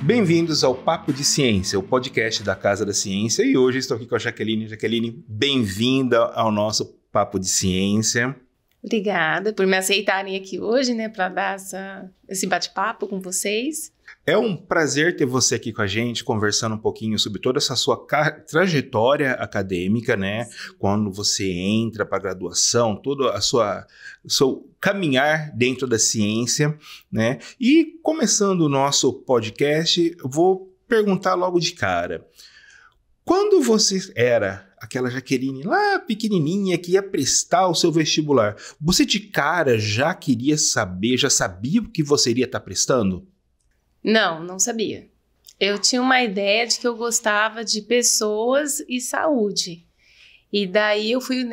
Bem-vindos ao Papo de Ciência, o podcast da Casa da Ciência. E hoje estou aqui com a Jaqueline. Jaqueline, bem-vinda ao nosso Papo de Ciência. Obrigada por me aceitarem aqui hoje, né, para dar esse bate-papo com vocês. É um prazer ter você aqui com a gente, conversando um pouquinho sobre toda essa sua trajetória acadêmica, né? Quando você entra para a graduação, todo o seu caminhar dentro da ciência, né? E começando o nosso podcast, eu vou perguntar logo de cara. Quando você era aquela Jaqueline lá pequenininha que ia prestar o seu vestibular, você de cara já queria saber, já sabia o que você iria estar prestando? Não sabia. Eu tinha uma ideia de que eu gostava de pessoas e saúde. E daí eu fui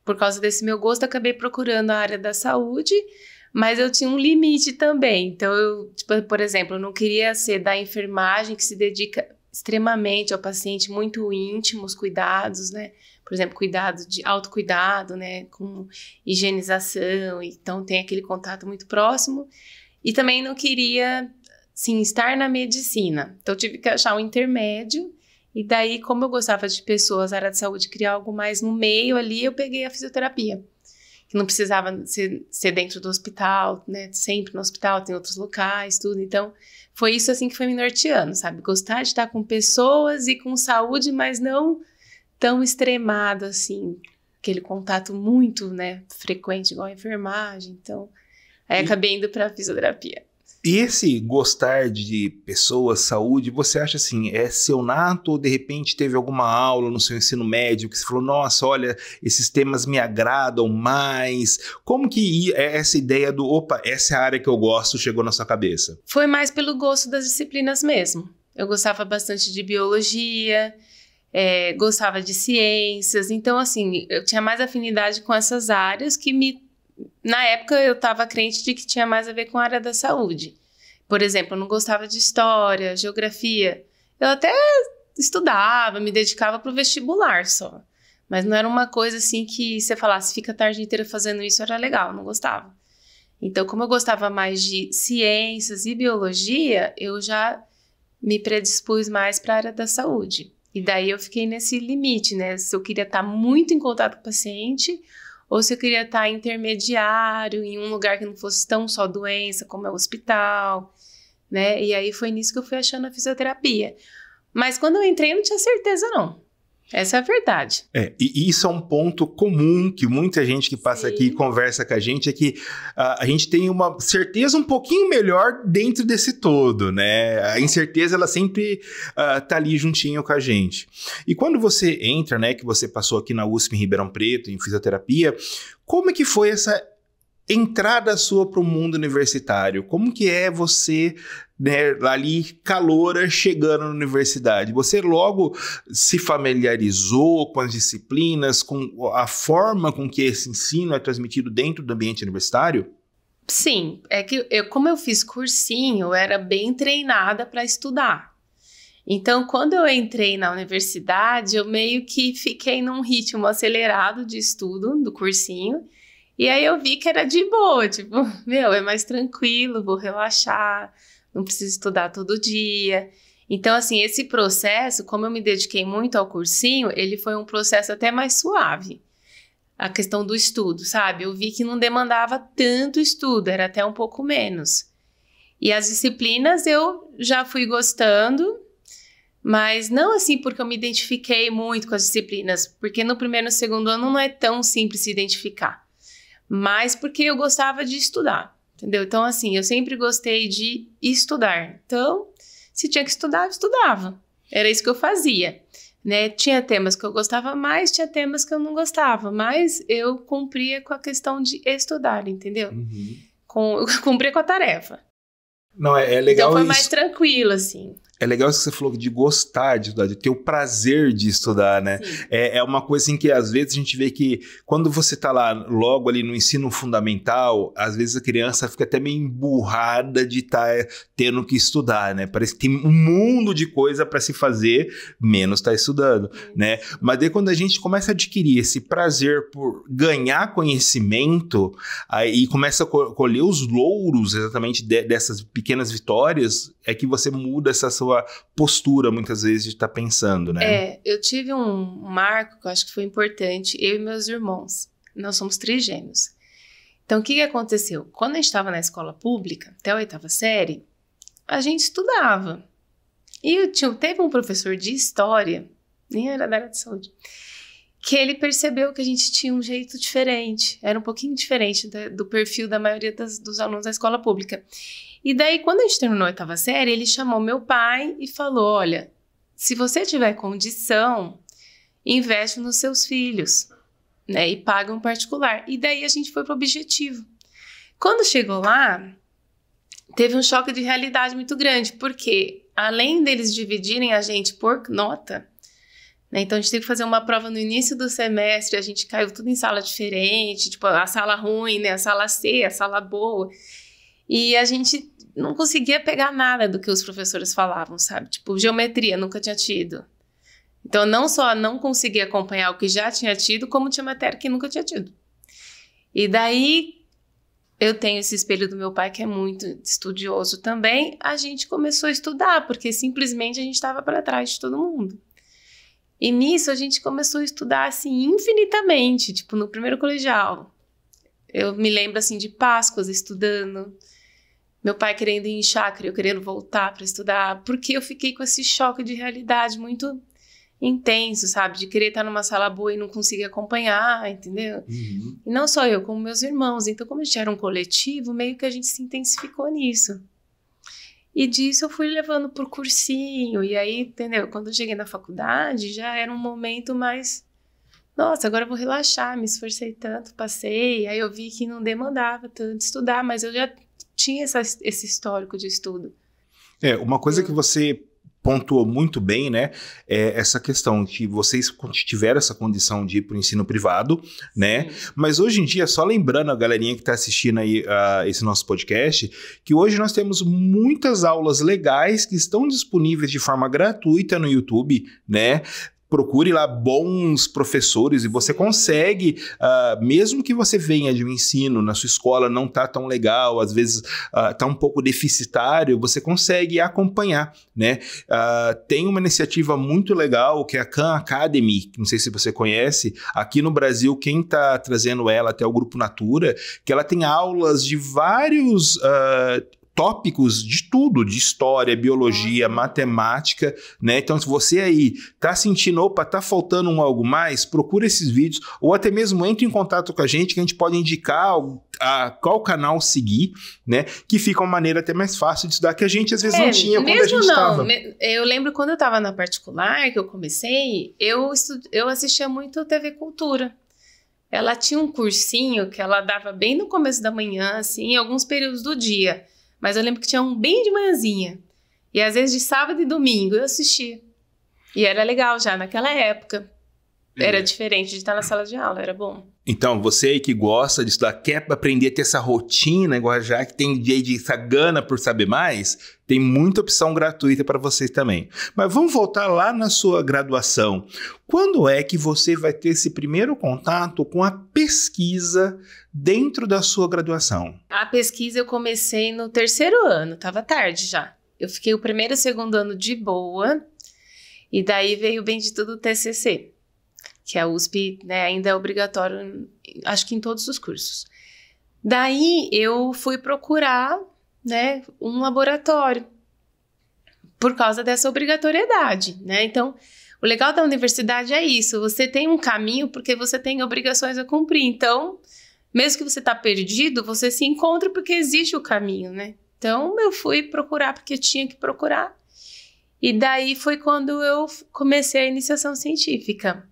por causa desse meu gosto, acabei procurando a área da saúde, mas eu tinha um limite também. Então, por exemplo, eu não queria ser da enfermagem que se dedica extremamente ao paciente, muito íntimos cuidados, né? Por exemplo, cuidado de autocuidado, né? Com higienização, então tem aquele contato muito próximo. E também não queria, sim, estar na medicina. Então, eu tive que achar um intermédio. E daí, como eu gostava de pessoas, a área de saúde, criar algo mais no meio ali, eu peguei a fisioterapia. Que não precisava ser dentro do hospital, né? Sempre no hospital, tem outros locais, tudo. Então, foi isso assim que foi me norteando, sabe? Gostar de estar com pessoas e com saúde, mas não tão extremado assim. Aquele contato muito, né, frequente, igual a enfermagem. Então, aí acabei indo para a fisioterapia. E esse gostar de pessoas, saúde, você acha assim, é seu nato ou de repente teve alguma aula no seu ensino médio que você falou, nossa, olha, esses temas me agradam mais? Como que essa ideia essa é a área que eu gosto, chegou na sua cabeça? Foi mais pelo gosto das disciplinas mesmo. Eu gostava bastante de biologia, gostava de ciências, então assim, eu tinha mais afinidade com essas áreas que na época eu estava crente de que tinha mais a ver com a área da saúde. Por exemplo, eu não gostava de história, geografia. Eu até estudava, me dedicava para o vestibular só. Mas não era uma coisa assim que você falasse, fica a tarde inteira fazendo isso, era legal, não gostava. Então, como eu gostava mais de ciências e biologia, eu já me predispus mais para a área da saúde. E daí eu fiquei nesse limite, né? Se eu queria estar muito em contato com o paciente ou se eu queria estar intermediário, em um lugar que não fosse tão só doença, como é o hospital, né? E aí foi nisso que eu fui achando a fisioterapia. Mas quando eu entrei, eu não tinha certeza, não. Essa é a verdade. E isso é um ponto comum que muita gente que passa aqui e conversa com a gente, é que a gente tem uma certeza um pouquinho melhor dentro desse todo, né? A incerteza, ela sempre tá ali juntinho com a gente. E quando você entra, né, que você passou aqui na USP em Ribeirão Preto, em fisioterapia, como é que foi essa entrada sua para o mundo universitário? Como que é você, né, ali, caloura, chegando na universidade? Você logo se familiarizou com as disciplinas, com a forma com que esse ensino é transmitido dentro do ambiente universitário? Sim, é que como eu fiz cursinho, eu era bem treinada para estudar. Então, quando eu entrei na universidade, eu meio que fiquei num ritmo acelerado de estudo do cursinho. E aí eu vi que era de boa, tipo, é mais tranquilo, vou relaxar, não preciso estudar todo dia. Então, assim, esse processo, como eu me dediquei muito ao cursinho, ele foi um processo até mais suave. A questão do estudo, sabe? Eu vi que não demandava tanto estudo, era até um pouco menos. E as disciplinas eu já fui gostando, mas não assim porque eu me identifiquei muito com as disciplinas, porque no primeiro e no segundo ano não é tão simples se identificar. Mas porque eu gostava de estudar, entendeu? Então, assim, eu sempre gostei de estudar. Então, se tinha que estudar, eu estudava. Era isso que eu fazia, né? Tinha temas que eu gostava mais, tinha temas que eu não gostava, mas eu cumpria com a questão de estudar, entendeu? Uhum. Cumpria com a tarefa. Não, é legal. Então, foi mais tranquilo, assim. É legal isso que você falou de gostar de estudar, de ter o prazer de estudar, né? É uma coisa assim que às vezes a gente vê que quando você tá lá logo ali no ensino fundamental, às vezes a criança fica até meio emburrada de estar tendo que estudar, né? Parece que tem um mundo de coisa para se fazer, menos tá estudando, né? Mas daí quando a gente começa a adquirir esse prazer por ganhar conhecimento, aí começa a colher os louros exatamente dessas pequenas vitórias, é que você muda essa sua postura, muitas vezes, de estar pensando, né? Eu tive um marco que eu acho que foi importante, eu e meus irmãos. Nós somos trigêmeos. Então, o que aconteceu? Quando a gente estava na escola pública, até a 8ª série, a gente estudava. E teve um professor de história, nem era da área de saúde, que ele percebeu que a gente tinha um jeito diferente, era um pouquinho diferente do perfil da maioria dos alunos da escola pública. E daí, quando a gente terminou a 8ª série, ele chamou meu pai e falou, olha, se você tiver condição, investe nos seus filhos, né, e paga um particular. E daí a gente foi para o objetivo. Quando chegou lá, teve um choque de realidade muito grande, porque além deles dividirem a gente por nota, né, então a gente teve que fazer uma prova no início do semestre, a gente caiu tudo em sala diferente, tipo a sala ruim, né, a sala C, a sala boa. E a gente não conseguia pegar nada do que os professores falavam, sabe? Tipo, geometria, nunca tinha tido. Então, não só não conseguia acompanhar o que já tinha tido, como tinha matéria que nunca tinha tido. E daí, eu tenho esse espelho do meu pai, que é muito estudioso também, a gente começou a estudar, porque simplesmente a gente estava para trás de todo mundo. E nisso, a gente começou a estudar, assim, infinitamente, tipo, no primeiro colegial. Eu me lembro, assim, de Páscoas estudando, meu pai querendo ir em chácara, eu querendo voltar para estudar, porque eu fiquei com esse choque de realidade muito intenso, sabe? De querer estar numa sala boa e não conseguir acompanhar, entendeu? Uhum. E não só eu, como meus irmãos. Então, como a gente era um coletivo, meio que a gente se intensificou nisso. E disso eu fui levando por cursinho, e aí, entendeu? Quando eu cheguei na faculdade, já era um momento mais... Nossa, agora eu vou relaxar, me esforcei tanto, passei, aí eu vi que não demandava tanto estudar, mas eu já tinha esse histórico de estudo. Uma coisa que você pontuou muito bem, né, é essa questão que vocês tiveram essa condição de ir para o ensino privado, né, mas hoje em dia, só lembrando a galerinha que está assistindo aí esse nosso podcast, que hoje nós temos muitas aulas legais que estão disponíveis de forma gratuita no YouTube, né, procure lá bons professores e você consegue, mesmo que você venha de um ensino, na sua escola não tá tão legal, às vezes tá um pouco deficitário, você consegue acompanhar, né? Tem uma iniciativa muito legal que é a Khan Academy, não sei se você conhece, aqui no Brasil quem tá trazendo ela até o Grupo Natura, que ela tem aulas de vários... tópicos de tudo, de história, biologia, matemática, né? Então, se você aí tá sentindo, opa, tá faltando algo mais, procura esses vídeos, ou até mesmo entre em contato com a gente, que a gente pode indicar qual canal seguir, né? Que fica uma maneira até mais fácil de estudar, que a gente às vezes não tinha quando a gente estava. Eu lembro quando eu estava na particular, que eu comecei, eu assistia muito TV Cultura. Ela tinha um cursinho que ela dava bem no começo da manhã, assim, em alguns períodos do dia. Mas eu lembro que tinha um bem de manhãzinha. E às vezes de sábado e domingo eu assistia. E era legal já naquela época. Era diferente de estar na sala de aula, era bom. Então, você aí que gosta de estudar, quer aprender a ter essa rotina, igual já que tem essa gana por saber mais, tem muita opção gratuita para vocês também. Mas vamos voltar lá na sua graduação. Quando é que você vai ter esse primeiro contato com a pesquisa dentro da sua graduação? A pesquisa eu comecei no 3º ano, estava tarde já. Eu fiquei o 1º e 2º ano de boa, e daí veio bem de tudo o TCC. Que a USP, né, ainda é obrigatório, acho que em todos os cursos. Daí eu fui procurar, né, um laboratório, por causa dessa obrigatoriedade, né? Então, o legal da universidade é isso, você tem um caminho porque você tem obrigações a cumprir. Então, mesmo que você está perdido, você se encontra porque existe o caminho, né? Então, eu fui procurar porque tinha que procurar. E daí foi quando eu comecei a iniciação científica.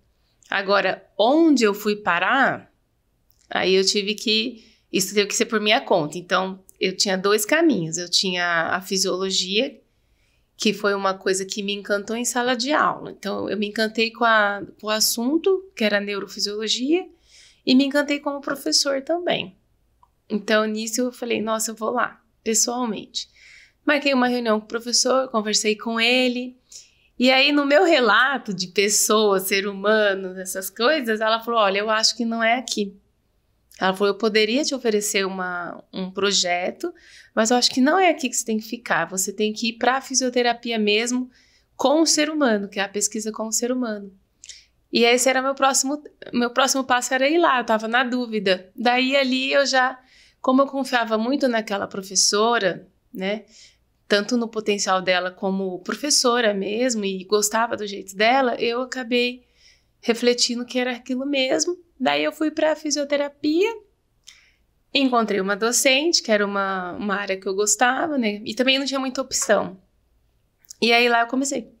Agora, onde eu fui parar, aí isso teve que ser por minha conta. Então, eu tinha 2 caminhos. Eu tinha a fisiologia, que foi uma coisa que me encantou em sala de aula. Então, eu me encantei com o assunto, que era neurofisiologia, e me encantei como professor também. Então, nisso eu falei, nossa, eu vou lá, pessoalmente. Marquei uma reunião com o professor, conversei com ele, e aí no meu relato de pessoa, ser humano, essas coisas, ela falou, olha, eu acho que não é aqui. Ela falou, eu poderia te oferecer um projeto, mas eu acho que não é aqui que você tem que ficar. Você tem que ir para a fisioterapia mesmo com o ser humano, que é a pesquisa com o ser humano. E esse era meu próximo passo era ir lá, eu estava na dúvida. Daí ali eu já, como eu confiava muito naquela professora, né, tanto no potencial dela como professora mesmo, e gostava do jeito dela, eu acabei refletindo que era aquilo mesmo. Daí eu fui para a fisioterapia, encontrei uma docente, que era uma área que eu gostava, né? E também não tinha muita opção. E aí lá eu comecei.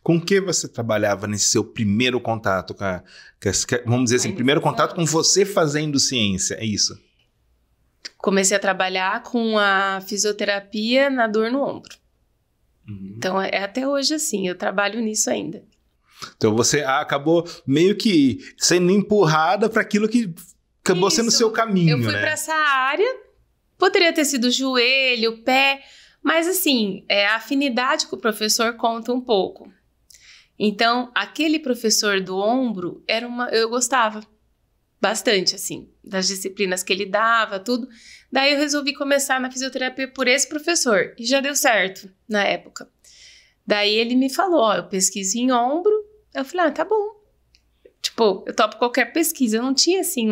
Com que você trabalhava nesse seu primeiro contato vamos dizer assim, primeiro contato com você fazendo ciência, é isso? Comecei a trabalhar com a fisioterapia na dor no ombro. Então é até hoje assim, eu trabalho nisso ainda. Então você acabou meio que sendo empurrada para aquilo que acabou sendo o seu caminho, né? Eu fui para essa área, poderia ter sido joelho, pé, mas assim, a afinidade com o professor conta um pouco. Então, aquele professor do ombro, eu gostava bastante, assim, das disciplinas que ele dava, tudo. Daí eu resolvi começar na fisioterapia por esse professor, e já deu certo na época. Daí ele me falou, ó, eu pesquiso em ombro. Eu falei, tá bom. Tipo, eu topo qualquer pesquisa. Eu não tinha, assim,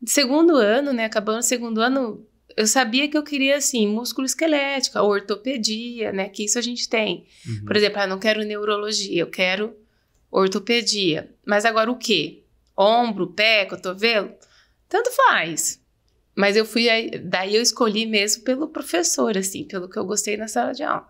segundo ano, né? Acabando o segundo ano, eu sabia que eu queria, assim, músculo esquelética, ortopedia, né? Que isso a gente tem. Por exemplo, eu não quero neurologia, eu quero ortopedia. Mas agora o quê? Ombro, pé, cotovelo? Tanto faz. Mas daí eu escolhi mesmo pelo professor, assim, pelo que eu gostei na sala de aula.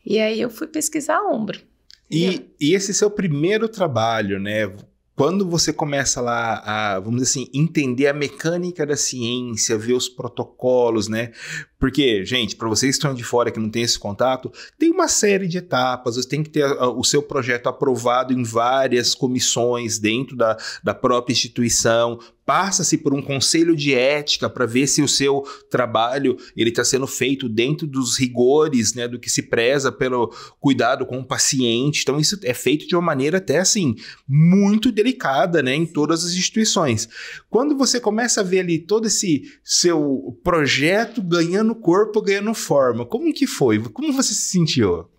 E aí eu fui pesquisar ombro. E esse seu primeiro trabalho, né? Quando você começa lá a, vamos dizer assim, entender a mecânica da ciência, ver os protocolos, né? Porque, gente, para vocês que estão de fora que não tem esse contato, tem uma série de etapas, você tem que ter o seu projeto aprovado em várias comissões dentro da própria instituição, passa-se por um conselho de ética para ver se o seu trabalho ele está sendo feito dentro dos rigores, né, do que se preza pelo cuidado com o paciente. Então isso é feito de uma maneira até assim muito delicada, né, em todas as instituições. Quando você começa a ver ali todo esse seu projeto ganhando corpo, ganhando forma, como que foi? Como você se sentiu?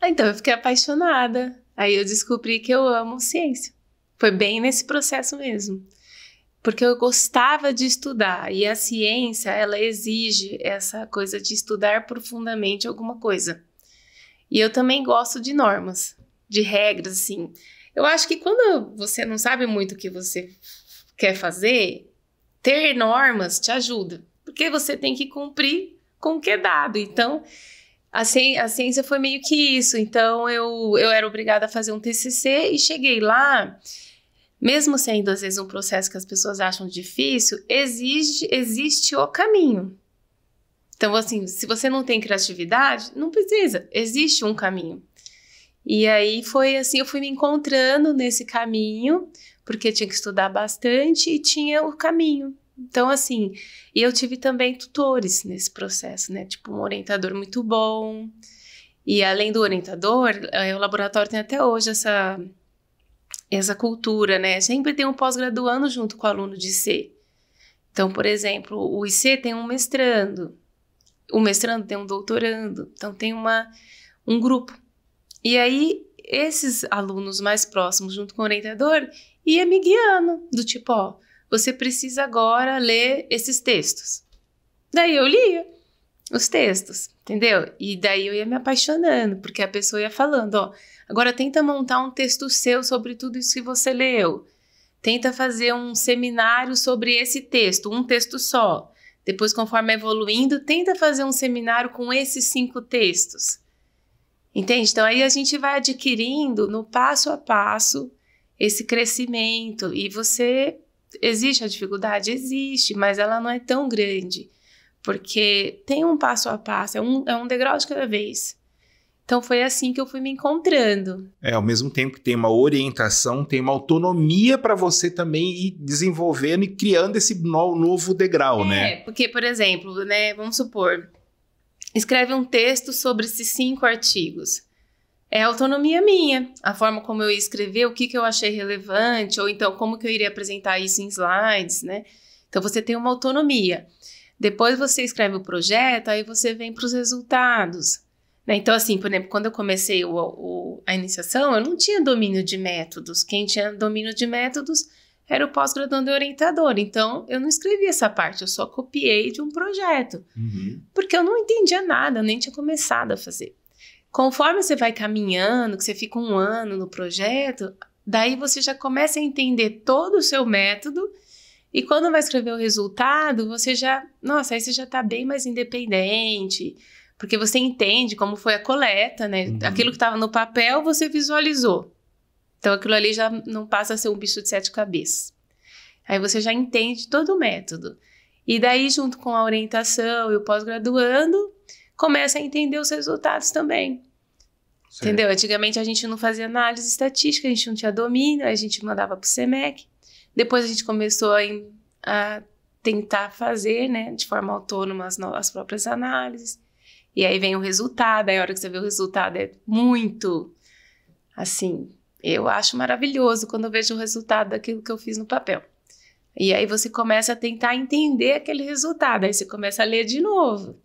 Então eu fiquei apaixonada. Aí eu descobri que eu amo ciência. Foi bem nesse processo mesmo. Porque eu gostava de estudar, e a ciência, ela exige essa coisa de estudar profundamente alguma coisa. E eu também gosto de normas, de regras, assim. Eu acho que quando você não sabe muito o que você quer fazer, ter normas te ajuda, porque você tem que cumprir com o que é dado. Então, a ciência foi meio que isso. Então, eu era obrigada a fazer um TCC e cheguei lá... Mesmo sendo, às vezes, um processo que as pessoas acham difícil, existe o caminho. Então, assim, se você não tem criatividade, não precisa, existe um caminho. E aí foi assim, eu fui me encontrando nesse caminho, porque tinha que estudar bastante e tinha o caminho. Então, assim, e eu tive também tutores nesse processo, né? Tipo, um orientador muito bom. E além do orientador, o laboratório tem até hoje essa cultura, né? Sempre tem um pós-graduando junto com o aluno de IC. Então, por exemplo, o IC tem um mestrando, o mestrando tem um doutorando, então tem um grupo. E aí, esses alunos mais próximos, junto com o orientador, ia me guiando, do tipo, ó, você precisa agora ler esses textos. Daí eu lia os textos, entendeu? E daí eu ia me apaixonando, porque a pessoa ia falando, ó, agora tenta montar um texto seu sobre tudo isso que você leu. Tenta fazer um seminário sobre esse texto, um texto só. Depois, conforme evoluindo, tenta fazer um seminário com esses 5 textos. Entende? Então, aí a gente vai adquirindo, no passo a passo, esse crescimento. E existe a dificuldade? Existe, mas ela não é tão grande. porque tem um passo a passo, é um degrau de cada vez. Então foi assim que eu fui me encontrando. Ao mesmo tempo que tem uma orientação, tem uma autonomia para você também ir desenvolvendo e criando esse novo degrau, né? Porque, por exemplo, né, vamos supor, escreve um texto sobre esses 5 artigos. É autonomia minha, a forma como eu ia escrever, o que eu achei relevante, ou então como que eu iria apresentar isso em slides, né? Então você tem uma autonomia. Depois você escreve o projeto, aí você vem para os resultados. Então, assim, por exemplo, quando eu comecei a iniciação, eu não tinha domínio de métodos. Quem tinha domínio de métodos era o pós-graduando e orientador. Então, eu não escrevi essa parte, eu só copiei de um projeto. Porque eu não entendia nada, eu nem tinha começado a fazer. Conforme você vai caminhando, que você fica 1 ano no projeto, daí você já começa a entender todo o seu método. E quando vai escrever o resultado, você já... Nossa, aí você já está bem mais independente... Porque você entende como foi a coleta, né? Aquilo que estava no papel, você visualizou. Então, aquilo ali já não passa a ser um bicho de 7 cabeças. Aí você já entende todo o método. E daí, junto com a orientação e o pós-graduando, começa a entender os resultados também. Certo. Entendeu? Antigamente, a gente não fazia análise estatística, a gente não tinha domínio, aí a gente mandava para o CMEC. Depois, a gente começou a tentar fazer, né, de forma autônoma as próprias análises. E aí vem o resultado, aí a hora que você vê o resultado é muito, assim, eu acho maravilhoso quando eu vejo o resultado daquilo que eu fiz no papel. E aí você começa a tentar entender aquele resultado, aí você começa a ler de novo.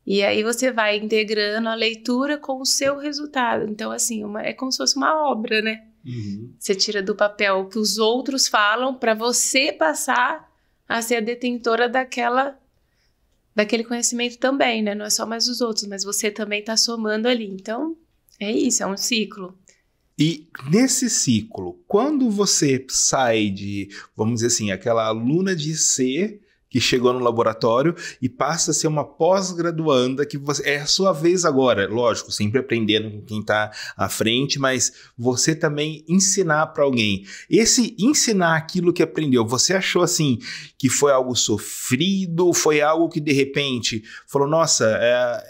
E aí você vai integrando a leitura com o seu resultado. Então, assim, é como se fosse uma obra, né? Você tira do papel o que os outros falam para você passar a ser a detentora daquele conhecimento também, né? Não é só mais os outros, mas você também está somando ali. Então, é isso, é um ciclo. E nesse ciclo, quando você sai de, vamos dizer assim, aquela aluna de C que chegou no laboratório e passa a ser uma pós-graduanda, que é a sua vez agora, lógico, sempre aprendendo com quem está à frente, mas você também ensinar para alguém. Esse ensinar aquilo que aprendeu, você achou assim que foi algo sofrido, foi algo que de repente falou, nossa,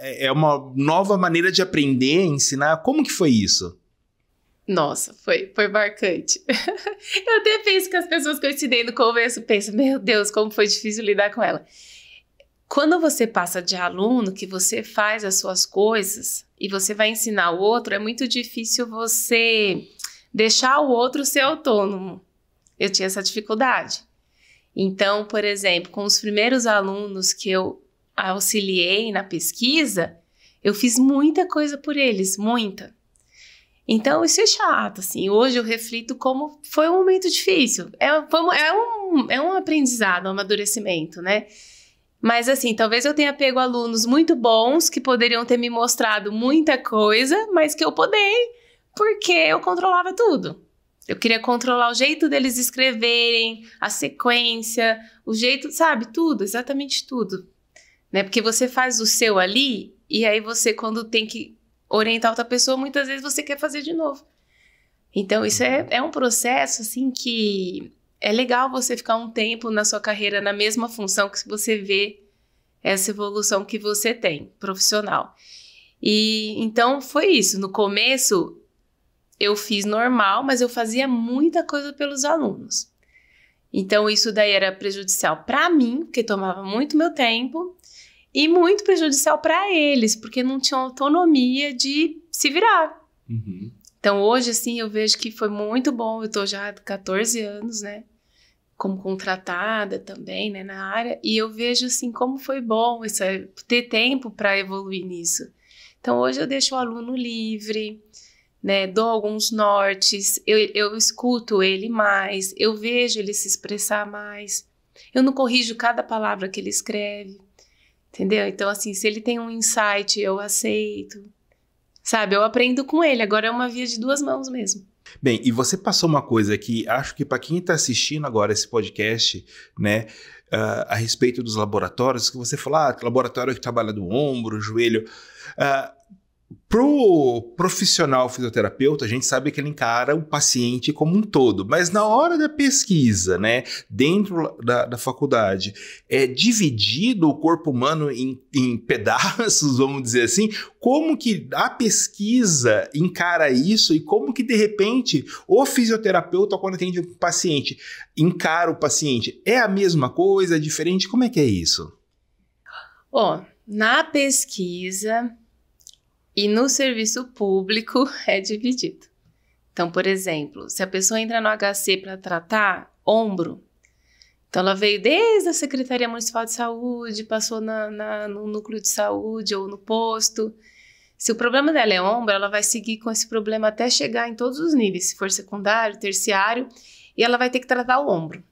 é uma nova maneira de aprender, ensinar, como que foi isso? Nossa, foi marcante. Eu até penso que as pessoas que eu ensinei no começo pensam, meu Deus, como foi difícil lidar com ela. Quando você passa de aluno, que você faz as suas coisas e você vai ensinar o outro, é muito difícil você deixar o outro ser autônomo. Eu tinha essa dificuldade. Então, por exemplo, com os primeiros alunos que eu auxiliei na pesquisa, eu fiz muita coisa por eles, muita. Então, isso é chato, assim. Hoje eu reflito como foi um momento difícil. É um aprendizado, um amadurecimento, né? Mas, assim, talvez eu tenha pego alunos muito bons que poderiam ter me mostrado muita coisa, mas que eu podei porque eu controlava tudo. Eu queria controlar o jeito deles escreverem, a sequência, o jeito, sabe? Tudo, exatamente tudo. Né? Porque você faz o seu ali e aí você, quando tem que orientar outra pessoa, muitas vezes você quer fazer de novo. Então, isso é um processo, assim, que é legal você ficar um tempo na sua carreira na mesma função que você vê essa evolução que você tem, profissional. E, então, foi isso. No começo, eu fiz normal, mas eu fazia muita coisa pelos alunos. Então, isso daí era prejudicial para mim, porque tomava muito meu tempo, e muito prejudicial para eles, porque não tinham autonomia de se virar. Então, hoje, assim, eu vejo que foi muito bom. Eu tô já há 14 anos, né? Como contratada também, né? Na área. E eu vejo, assim, como foi bom ter tempo para evoluir nisso. Então, hoje eu deixo o aluno livre, né? Dou alguns nortes. Eu escuto ele mais. Eu vejo ele se expressar mais. Eu não corrijo cada palavra que ele escreve. Entendeu? Então, assim, se ele tem um insight, eu aceito. Sabe? Eu aprendo com ele. Agora é uma via de 2 mãos mesmo. Bem, e você passou uma coisa que acho que para quem está assistindo agora esse podcast, né, a respeito dos laboratórios, que você falou, laboratório que trabalha do ombro, joelho. Pro profissional fisioterapeuta, a gente sabe que ele encara o paciente como um todo, mas na hora da pesquisa, né, dentro da faculdade, é dividido o corpo humano em pedaços, vamos dizer assim, como que a pesquisa encara isso e como que, de repente, o fisioterapeuta, quando atende o paciente, encara o paciente? É a mesma coisa, é diferente? Como é que é isso? Na pesquisa e no serviço público é dividido. Então, por exemplo, se a pessoa entra no HC para tratar ombro, então ela veio desde a Secretaria Municipal de Saúde, passou no núcleo de saúde ou no posto. Se o problema dela é ombro, ela vai seguir com esse problema até chegar em todos os níveis, se for secundário, terciário, e ela vai ter que tratar o ombro.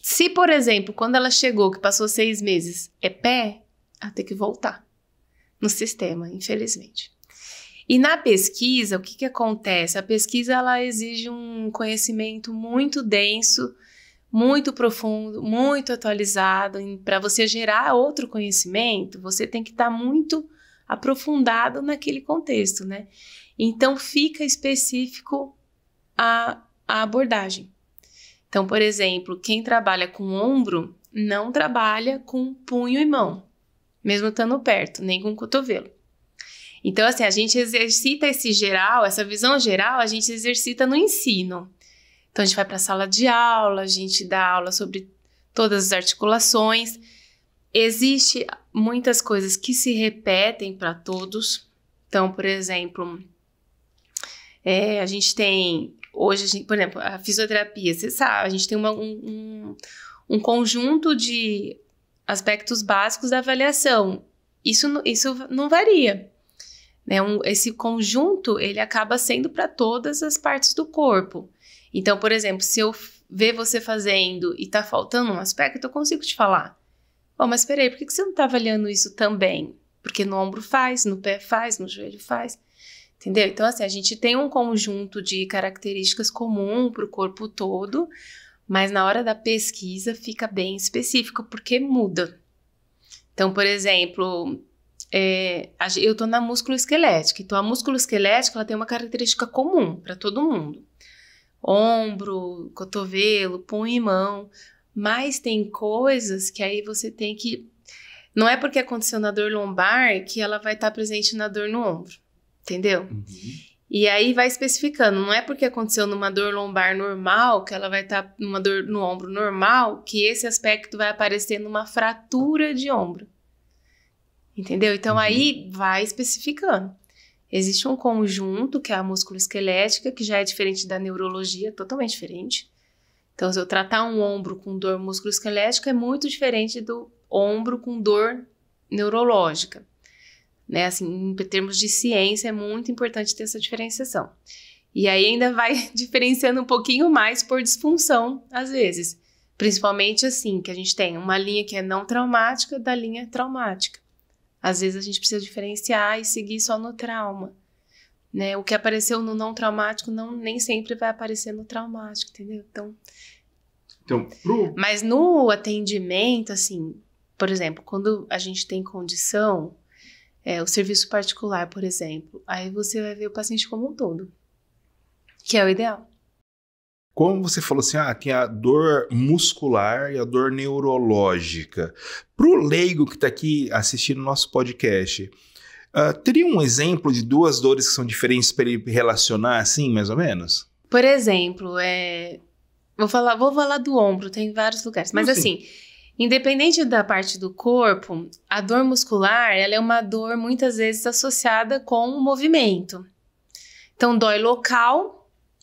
Se, por exemplo, quando ela chegou, que passou 6 meses, é pé, ela tem que voltar no sistema, infelizmente. E na pesquisa, o que acontece? A pesquisa, ela exige um conhecimento muito denso, muito profundo, muito atualizado. Para você gerar outro conhecimento, você tem que estar muito aprofundado naquele contexto, né? Então, fica específico a abordagem. Então, por exemplo, quem trabalha com ombro não trabalha com punho e mão, mesmo estando perto, nem com cotovelo. Então, assim, a gente exercita esse geral, essa visão geral, a gente exercita no ensino. Então, a gente vai para a sala de aula, a gente dá aula sobre todas as articulações. Existe muitas coisas que se repetem para todos. Então, por exemplo, a gente tem, hoje, por exemplo, a fisioterapia, você sabe, a gente tem um conjunto de aspectos básicos da avaliação. Isso não varia. Né? Esse conjunto, ele acaba sendo para todas as partes do corpo. Então, por exemplo, se eu ver você fazendo e tá faltando um aspecto, eu consigo te falar. Mas peraí, por que você não tá avaliando isso também? Porque no ombro faz, no pé faz, no joelho faz. Entendeu? Então, assim, a gente tem um conjunto de características comum para o corpo todo, mas na hora da pesquisa fica bem específico, porque muda. Então, por exemplo, eu tô na músculo-esquelética. Então, a músculo-esquelética, ela tem uma característica comum para todo mundo. Ombro, cotovelo, punho e mão. Mas tem coisas que aí você tem que... Não é porque aconteceu na dor lombar que ela vai estar presente na dor no ombro. Entendeu? Uhum. E aí vai especificando. Não é porque aconteceu numa dor lombar normal que ela vai estar numa dor no ombro normal que esse aspecto vai aparecer numa fratura de ombro. Entendeu? Então, aí vai especificando. Existe um conjunto, que é a músculo-esquelética, que já é diferente da neurologia, totalmente diferente. Então, se eu tratar um ombro com dor músculo-esquelética, é muito diferente do ombro com dor neurológica. Né? Assim, em termos de ciência, é muito importante ter essa diferenciação. E aí ainda vai diferenciando um pouquinho mais por disfunção, às vezes. Principalmente assim, que a gente tem uma linha que é não traumática da linha traumática. Às vezes a gente precisa diferenciar e seguir só no trauma, né? O que apareceu no não traumático nem sempre vai aparecer no traumático, entendeu? Mas no atendimento, assim, por exemplo, quando a gente tem condição, o serviço particular, por exemplo, aí você vai ver o paciente como um todo, que é o ideal. Como você falou assim, tem a dor muscular e a dor neurológica. Para o leigo que está aqui assistindo o nosso podcast, teria um exemplo de duas dores que são diferentes para ele relacionar assim, mais ou menos? Por exemplo, vou falar do ombro, tem vários lugares. Mas assim, independente da parte do corpo, a dor muscular, ela é uma dor muitas vezes associada com o movimento. Então, dói local,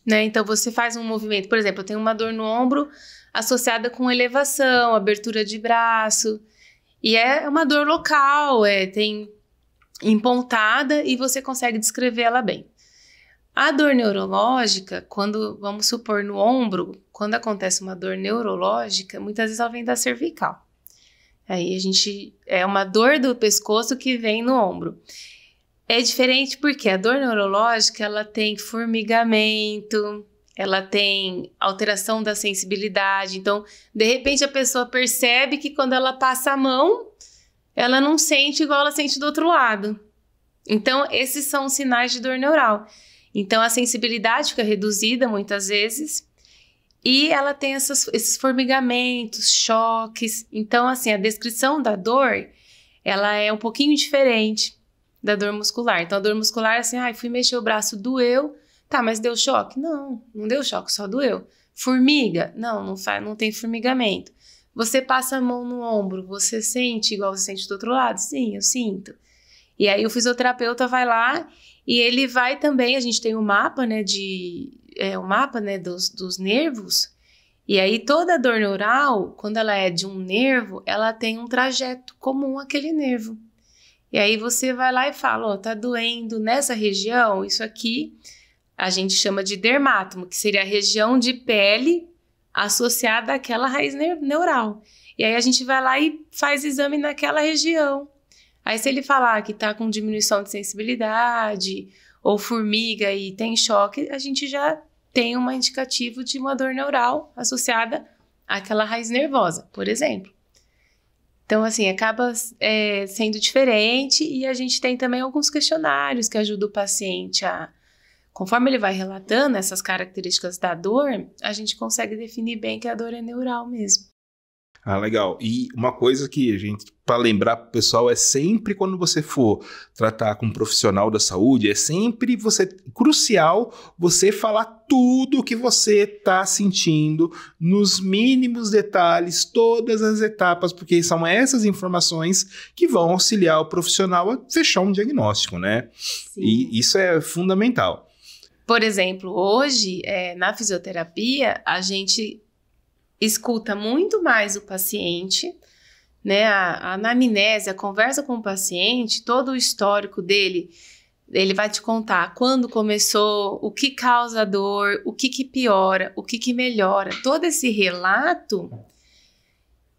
né? Então, você faz um movimento, por exemplo, eu tenho uma dor no ombro associada com elevação, abertura de braço, e é uma dor local, tem empontada e você consegue descrever ela bem. A dor neurológica, vamos supor, no ombro, quando acontece uma dor neurológica, muitas vezes ela vem da cervical. Aí é uma dor do pescoço que vem no ombro. É diferente porque a dor neurológica, ela tem formigamento, ela tem alteração da sensibilidade. Então, de repente, a pessoa percebe que quando ela passa a mão, ela não sente igual ela sente do outro lado. Então, esses são os sinais de dor neural. Então, a sensibilidade fica reduzida muitas vezes e ela tem esses formigamentos, choques. Então, assim, a descrição da dor, ela é um pouquinho diferente da dor muscular. Então, a dor muscular é assim, fui mexer o braço, doeu. Tá, mas deu choque? Não, não deu choque, só doeu. Formiga? Não tem formigamento. Você passa a mão no ombro, você sente igual você sente do outro lado? Sim, eu sinto. E aí o fisioterapeuta vai lá e ele vai também, a gente tem o mapa, né, dos nervos. E aí toda dor neural, quando ela é de um nervo, ela tem um trajeto comum àquele nervo. E aí você vai lá e fala, tá doendo nessa região, isso aqui a gente chama de dermátomo, que seria a região de pele associada àquela raiz neural. E aí a gente vai lá e faz exame naquela região. Aí se ele falar que tá com diminuição de sensibilidade ou formiga e tem choque, a gente já tem um indicativo de uma dor neural associada àquela raiz nervosa, por exemplo. Então, assim, acaba sendo diferente e a gente tem também alguns questionários que ajudam o paciente a... Conforme ele vai relatando essas características da dor, a gente consegue definir bem que a dor é neural mesmo. Ah, legal. E uma coisa que a gente, para lembrar pro pessoal, é sempre quando você for tratar com um profissional da saúde, é sempre crucial você falar tudo o que você está sentindo, nos mínimos detalhes, todas as etapas, porque são essas informações que vão auxiliar o profissional a fechar um diagnóstico, né? Sim. E isso é fundamental. Por exemplo, hoje, na fisioterapia, a gente escuta muito mais o paciente, né? A anamnese, a conversa com o paciente, todo o histórico dele, ele vai te contar quando começou, o que causa a dor, o que piora, o que melhora. Todo esse relato,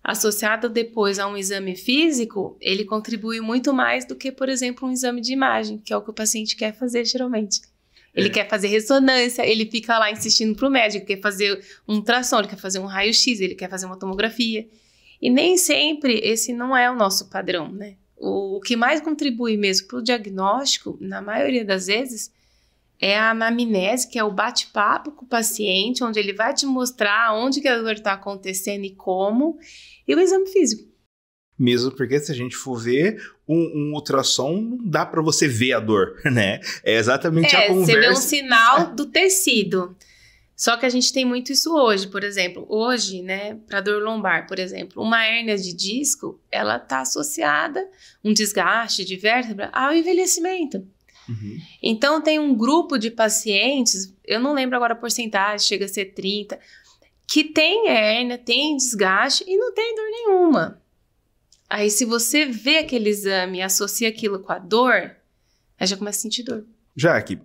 associado depois a um exame físico, ele contribui muito mais do que, por exemplo, um exame de imagem, que é o que o paciente quer fazer geralmente. Ele quer fazer ressonância, ele fica lá insistindo pro médico, quer fazer um ultrassom, ele quer fazer um raio-x, ele quer fazer uma tomografia. E nem sempre esse não é o nosso padrão, né? O que mais contribui mesmo para o diagnóstico, na maioria das vezes, é a anamnese, que é o bate-papo com o paciente, onde ele vai te mostrar onde que a dor está acontecendo e como, e o exame físico. Mesmo porque se a gente for ver um ultrassom, não dá para você ver a dor, né? É exatamente a conversa. Você vê um sinal do tecido. Só que a gente tem muito isso hoje, por exemplo. Hoje, né, para dor lombar, por exemplo, uma hérnia de disco, ela está associada, um desgaste de vértebra, ao envelhecimento. Uhum. Então, tem um grupo de pacientes, eu não lembro agora a porcentagem, chega a ser 30%, que tem hérnia, tem desgaste e não tem dor nenhuma. Aí, se você vê aquele exame e associa aquilo com a dor, aí já começa a sentir dor. Jaque,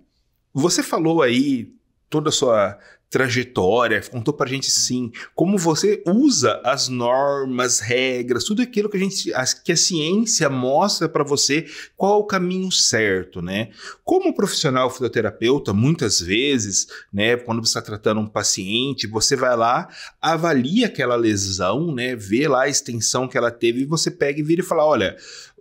você falou aí toda a sua trajetória, contou pra gente, sim, como você usa as normas, regras, tudo aquilo que a ciência mostra pra você qual é o caminho certo, né? Como profissional fisioterapeuta, muitas vezes, né, quando você está tratando um paciente, você vai lá, avalia aquela lesão, né, vê lá a extensão que ela teve e você pega e vira e fala, olha,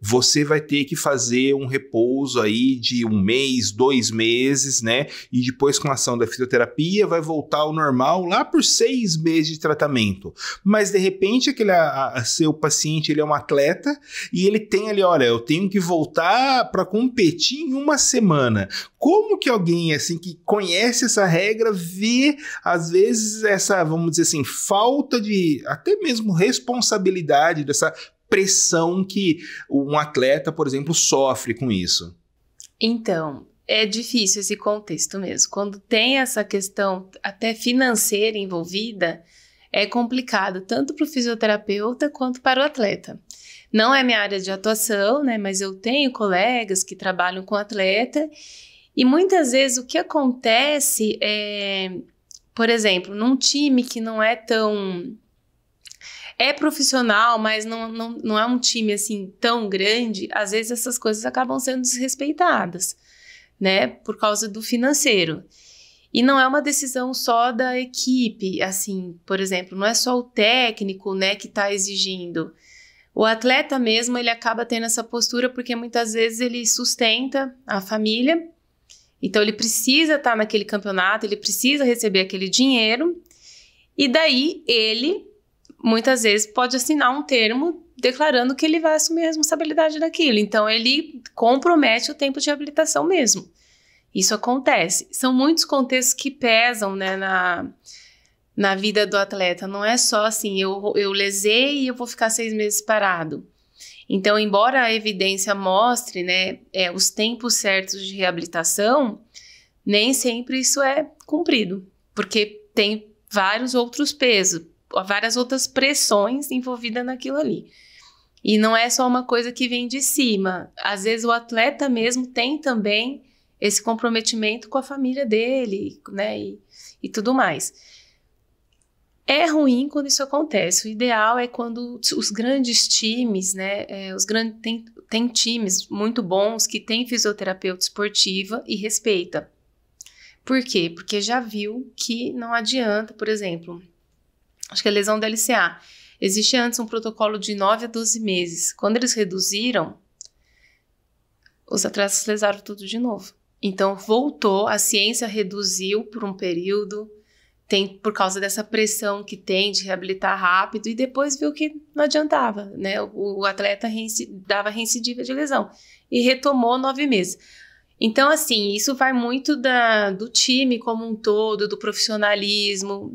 você vai ter que fazer um repouso aí de 1 mês, 2 meses, né? E depois com a ação da fisioterapia vai voltar ao normal lá por 6 meses de tratamento. Mas de repente seu paciente ele é um atleta e ele tem ali, olha, eu tenho que voltar para competir em 1 semana. Como que alguém assim que conhece essa regra vê às vezes essa, vamos dizer assim, falta de até mesmo responsabilidade dessa pressão que um atleta, por exemplo, sofre com isso? Então, é difícil esse contexto mesmo. Quando tem essa questão até financeira envolvida, é complicado tanto para o fisioterapeuta quanto para o atleta. Não é minha área de atuação, né? Mas eu tenho colegas que trabalham com atleta e muitas vezes o que acontece é, por exemplo, num time que não é tão... É profissional, mas não é um time assim tão grande, às vezes essas coisas acabam sendo desrespeitadas, né? Por causa do financeiro. E não é uma decisão só da equipe, assim, por exemplo, não é só o técnico, né, que está exigindo. O atleta mesmo, ele acaba tendo essa postura porque muitas vezes ele sustenta a família, então ele precisa estar naquele campeonato, ele precisa receber aquele dinheiro, e daí ele, muitas vezes, pode assinar um termo declarando que ele vai assumir a responsabilidade daquilo. Então, ele compromete o tempo de reabilitação mesmo. Isso acontece. São muitos contextos que pesam, né, na vida do atleta. Não é só assim, eu lesei e eu vou ficar 6 meses parado. Então, embora a evidência mostre, né, os tempos certos de reabilitação, nem sempre isso é cumprido, porque tem vários outros pesos, várias outras pressões envolvidas naquilo ali. E não é só uma coisa que vem de cima. Às vezes o atleta mesmo tem também esse comprometimento com a família dele, né, e tudo mais. É ruim quando isso acontece. O ideal é quando os grandes times, né, tem times muito bons que tem fisioterapeuta esportiva e respeita. Por quê? Porque já viu que não adianta, por exemplo, acho que a lesão da LCA. Existia antes um protocolo de 9 a 12 meses. Quando eles reduziram, os atletas lesaram tudo de novo. Então, voltou, a ciência reduziu por um período, por causa dessa pressão que tem de reabilitar rápido, e depois viu que não adiantava, né? O atleta dava recidiva de lesão e retomou 9 meses. Então, assim, isso vai muito do time como um todo, do profissionalismo,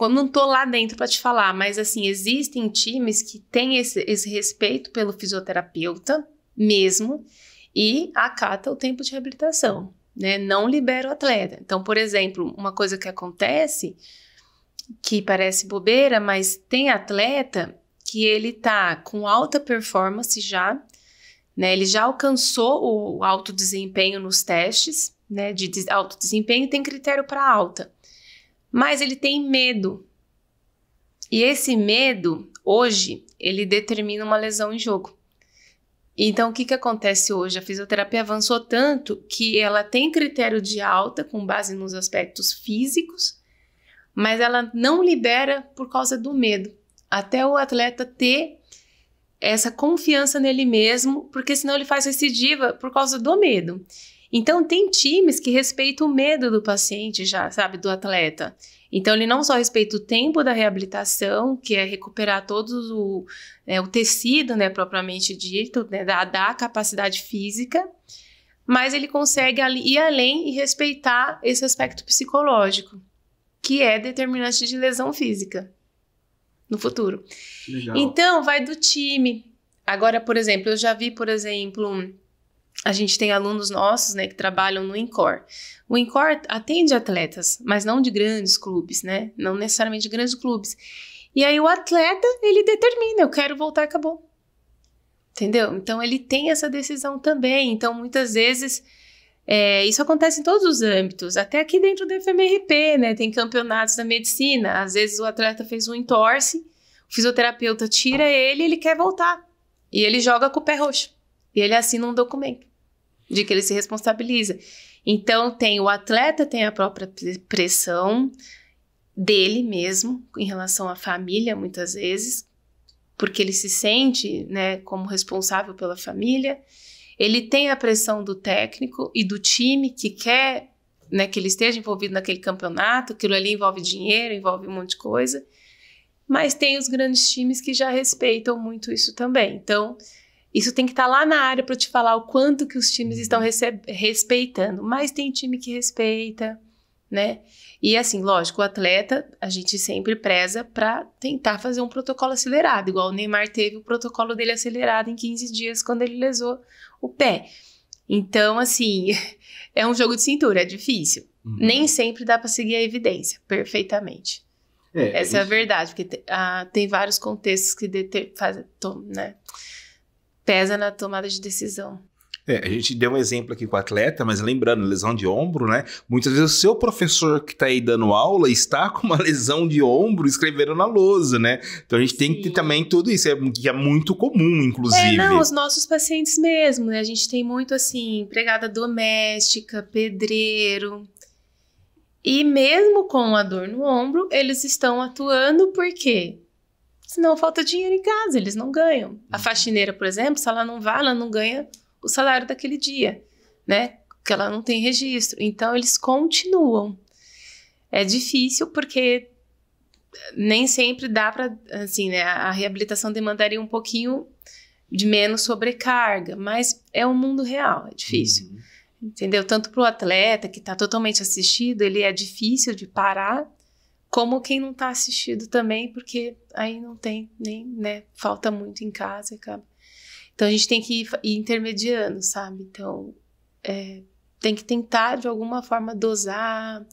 não tô lá dentro para te falar, mas assim, existem times que têm esse respeito pelo fisioterapeuta mesmo e acata o tempo de reabilitação, né? Não libera o atleta. Então, por exemplo, uma coisa que acontece, que parece bobeira, mas tem atleta que ele tá com alta performance já, né? Ele já alcançou o alto desempenho nos testes, né? De alto desempenho, tem critério para alta. Mas ele tem medo. E esse medo, hoje, ele determina uma lesão em jogo. Então, o que acontece hoje? A fisioterapia avançou tanto que ela tem critério de alta com base nos aspectos físicos, mas ela não libera por causa do medo. Até o atleta ter essa confiança nele mesmo, porque senão ele faz recidiva por causa do medo. Então, tem times que respeitam o medo do paciente já, sabe, do atleta. Então, ele não só respeita o tempo da reabilitação, que é recuperar todo o tecido, né, propriamente dito, né, da capacidade física, mas ele consegue ir além e respeitar esse aspecto psicológico, que é determinante de lesão física no futuro. Legal. Então, vai do time. Agora, por exemplo, eu já vi, a gente tem alunos nossos, né, que trabalham no INCOR. O INCOR atende atletas, mas não de grandes clubes, né? Não necessariamente de grandes clubes. E aí o atleta, ele determina, eu quero voltar e acabou. Entendeu? Então, ele tem essa decisão também. Então, muitas vezes, isso acontece em todos os âmbitos. Até aqui dentro do FMRP, né? Tem campeonatos da medicina. Às vezes, o atleta fez um entorse, o fisioterapeuta tira ele quer voltar. E ele joga com o pé roxo. E ele assina um documento de que ele se responsabiliza. Então, o atleta tem a própria pressão dele mesmo, em relação à família, muitas vezes, porque ele se sente, né, como responsável pela família. Ele tem a pressão do técnico e do time que quer, né, que ele esteja envolvido naquele campeonato. Aquilo ali envolve dinheiro, envolve um monte de coisa. Mas tem os grandes times que já respeitam muito isso também. Então, isso tem que estar lá na área para te falar o quanto que os times estão respeitando. Mas tem time que respeita, né? E assim, lógico, o atleta, a gente sempre preza para tentar fazer um protocolo acelerado. Igual o Neymar teve o protocolo dele acelerado em 15 dias quando ele lesou o pé. Então, assim, é um jogo de cintura, é difícil. Uhum. Nem sempre dá para seguir a evidência perfeitamente. Essa é a verdade, porque tem vários contextos que né? Pesa na tomada de decisão. A gente deu um exemplo aqui com o atleta, mas lembrando, lesão de ombro, né? Muitas vezes o seu professor que está aí dando aula está com uma lesão de ombro escrevendo na lousa, né? Então a gente tem que ter também tudo isso, que é muito comum, inclusive. Os nossos pacientes mesmo, né? A gente tem muito, assim, empregada doméstica, pedreiro. E mesmo com a dor no ombro, eles estão atuando porque senão falta dinheiro em casa, eles não ganham. A faxineira, por exemplo, se ela não vai, ela não ganha o salário daquele dia, né? Porque ela não tem registro. Então, eles continuam. É difícil porque nem sempre dá para, assim, né? A reabilitação demandaria um pouquinho de menos sobrecarga, mas é um mundo real, é difícil. Entendeu? Tanto para o atleta que está totalmente assistido, ele é difícil de parar, como quem não está assistido também, porque aí não tem nem, né? Falta muito em casa e acaba. Então, a gente tem que ir intermediando, sabe? Então, tem que tentar, de alguma forma, dosar,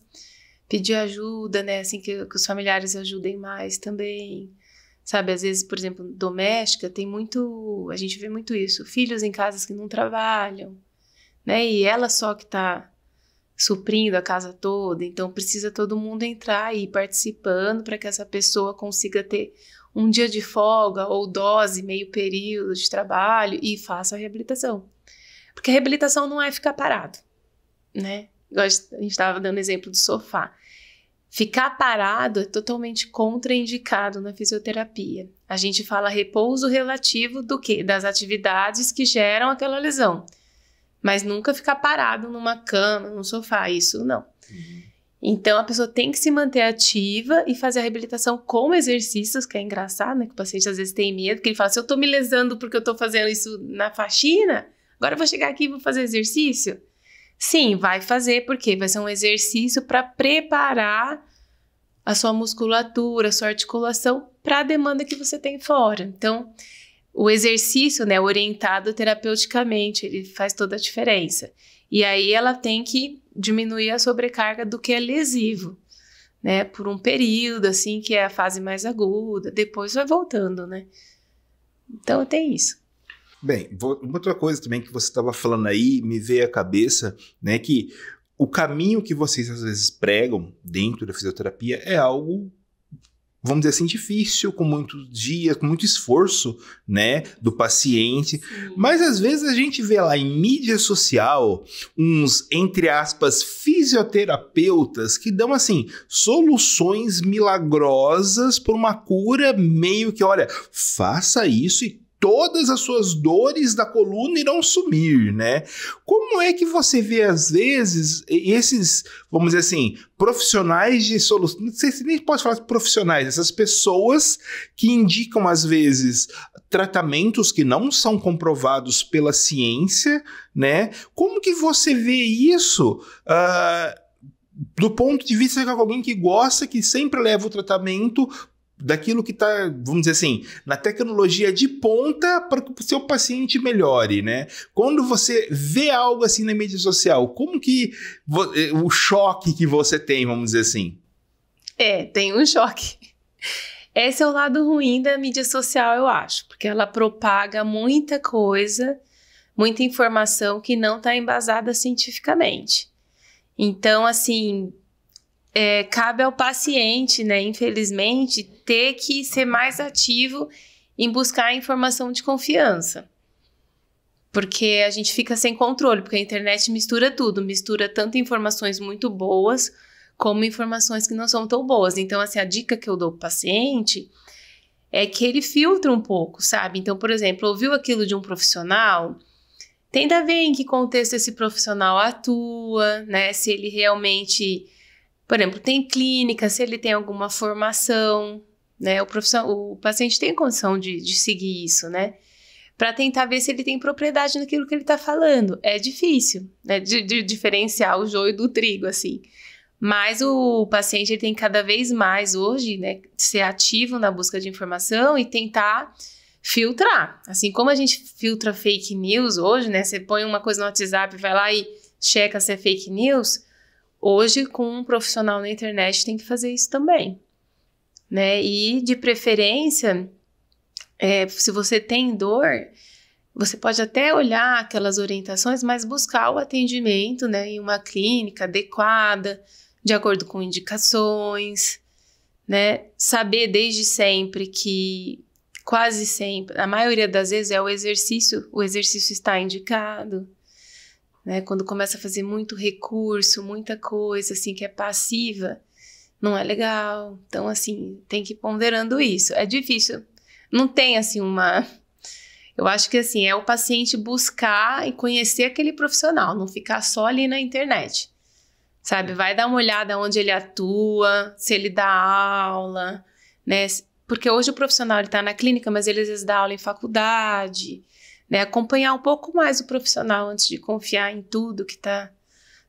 pedir ajuda, né? Assim, que os familiares ajudem mais também. Sabe, às vezes, por exemplo, doméstica, tem muito... A gente vê muito isso. Filhos em casas que não trabalham, né? E ela só que tá suprindo a casa toda. Então, precisa todo mundo entrar e ir participando para que essa pessoa consiga ter um dia de folga ou dose, meio período de trabalho e faça a reabilitação. Porque a reabilitação não é ficar parado, né? Igual a gente estava dando exemplo do sofá. Ficar parado é totalmente contraindicado na fisioterapia. A gente fala repouso relativo do quê? Das atividades que geram aquela lesão. Mas nunca ficar parado numa cama, num sofá, isso não. Então, a pessoa tem que se manter ativa e fazer a reabilitação com exercícios, que é engraçado, né? Que o paciente às vezes tem medo, que ele fala, se eu tô me lesando porque eu tô fazendo isso na faxina, agora eu vou chegar aqui e vou fazer exercício? Sim, vai fazer, porque vai ser um exercício para preparar a sua musculatura, a sua articulação para a demanda que você tem fora. Então, o exercício, né, orientado terapeuticamente, ele faz toda a diferença. E aí ela tem que diminuir a sobrecarga do que é lesivo, né, por um período, assim, que é a fase mais aguda, depois vai voltando, né. Então, tem isso. Bem, outra coisa também que você estava falando aí, me veio à cabeça, né, que o caminho que vocês às vezes pregam dentro da fisioterapia é algo, vamos dizer assim, difícil, com muitos dias, com muito esforço, né, do paciente. Sim. Mas às vezes a gente vê lá em mídia social uns, entre aspas, fisioterapeutas que dão, assim, soluções milagrosas para uma cura meio que, olha, faça isso e todas as suas dores da coluna irão sumir, né? Como é que você vê, às vezes, esses, vamos dizer assim, profissionais de solução, não sei se nem pode falar de profissionais, essas pessoas que indicam, às vezes, tratamentos que não são comprovados pela ciência, né? Como que você vê isso do ponto de vista de alguém que gosta, que sempre leva o tratamento daquilo que está, vamos dizer assim, na tecnologia de ponta para que o seu paciente melhore, né? Quando você vê algo assim na mídia social, como que o choque que você tem, vamos dizer assim? Tem um choque. Esse é o lado ruim da mídia social, eu acho, porque ela propaga muita coisa, muita informação que não está embasada cientificamente. Então, assim, cabe ao paciente, né, infelizmente, ter que ser mais ativo em buscar informação de confiança. Porque a gente fica sem controle, porque a internet mistura tudo, mistura tanto informações muito boas, como informações que não são tão boas. Então, assim, a dica que eu dou para o paciente é que ele filtre um pouco, sabe? Então, por exemplo, ouviu aquilo de um profissional, tenta ver em que contexto esse profissional atua, né? Se ele realmente, por exemplo, tem clínica, se ele tem alguma formação, né? O paciente tem condição de seguir isso, né? Para tentar ver se ele tem propriedade naquilo que ele está falando. É difícil, né? De diferenciar o joio do trigo, assim. Mas o paciente ele tem cada vez mais hoje, né, ser ativo na busca de informação e tentar filtrar. Assim como a gente filtra fake news hoje, né? Você põe uma coisa no WhatsApp, vai lá e checa se é fake news. Hoje, com um profissional na internet, tem que fazer isso também, né? E, de preferência, se você tem dor, você pode até olhar aquelas orientações, mas buscar o atendimento, né, em uma clínica adequada, de acordo com indicações, né? Saber desde sempre que, quase sempre, a maioria das vezes o exercício está indicado, né? Quando começa a fazer muito recurso, muita coisa assim que é passiva, não é legal. Então, assim, tem que ir ponderando isso. É difícil. Não tem, assim, uma... Eu acho que, assim, é o paciente buscar e conhecer aquele profissional, não ficar só ali na internet, sabe? Vai dar uma olhada onde ele atua, se ele dá aula, né? Porque hoje o profissional, ele tá na clínica, mas ele às vezes dá aula em faculdade, né? Acompanhar um pouco mais o profissional antes de confiar em tudo que tá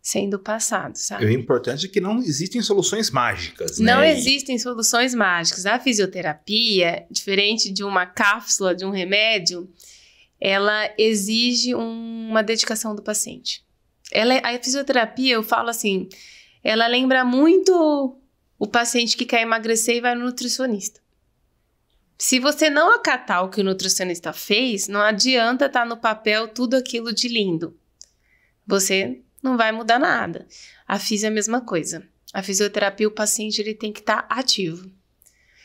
sendo passado, sabe? O importante é que não existem soluções mágicas, né? Não existem soluções mágicas. A fisioterapia, diferente de uma cápsula, de um remédio, ela exige uma dedicação do paciente. A fisioterapia, eu falo assim, ela lembra muito o paciente que quer emagrecer e vai no nutricionista. Se você não acatar o que o nutricionista fez, não adianta estar no papel tudo aquilo de lindo. Você não vai mudar nada. A fisio é a mesma coisa. A fisioterapia, o paciente ele tem que estar ativo.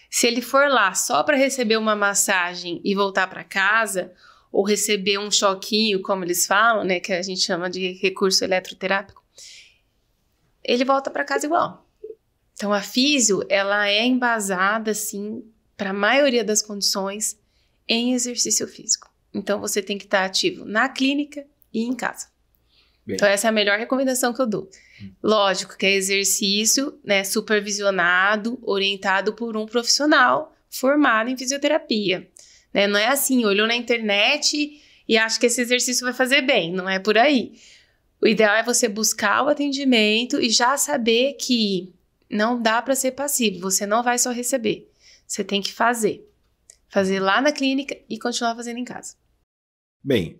Se ele for lá só para receber uma massagem e voltar para casa, ou receber um choquinho, como eles falam, né, que a gente chama de recurso eletroterápico, ele volta para casa igual. Então, a fisio, ela é embasada, assim, para a maioria das condições, em exercício físico. Então, você tem que estar ativo na clínica e em casa. Bem. Então, essa é a melhor recomendação que eu dou. Lógico que é exercício, né, supervisionado, orientado por um profissional formado em fisioterapia. Né? Não é assim, olhou na internet e acha que esse exercício vai fazer bem. Não é por aí. O ideal é você buscar o atendimento e já saber que não dá para ser passivo. Você não vai só receber. Você tem que fazer. Fazer lá na clínica e continuar fazendo em casa. Bem,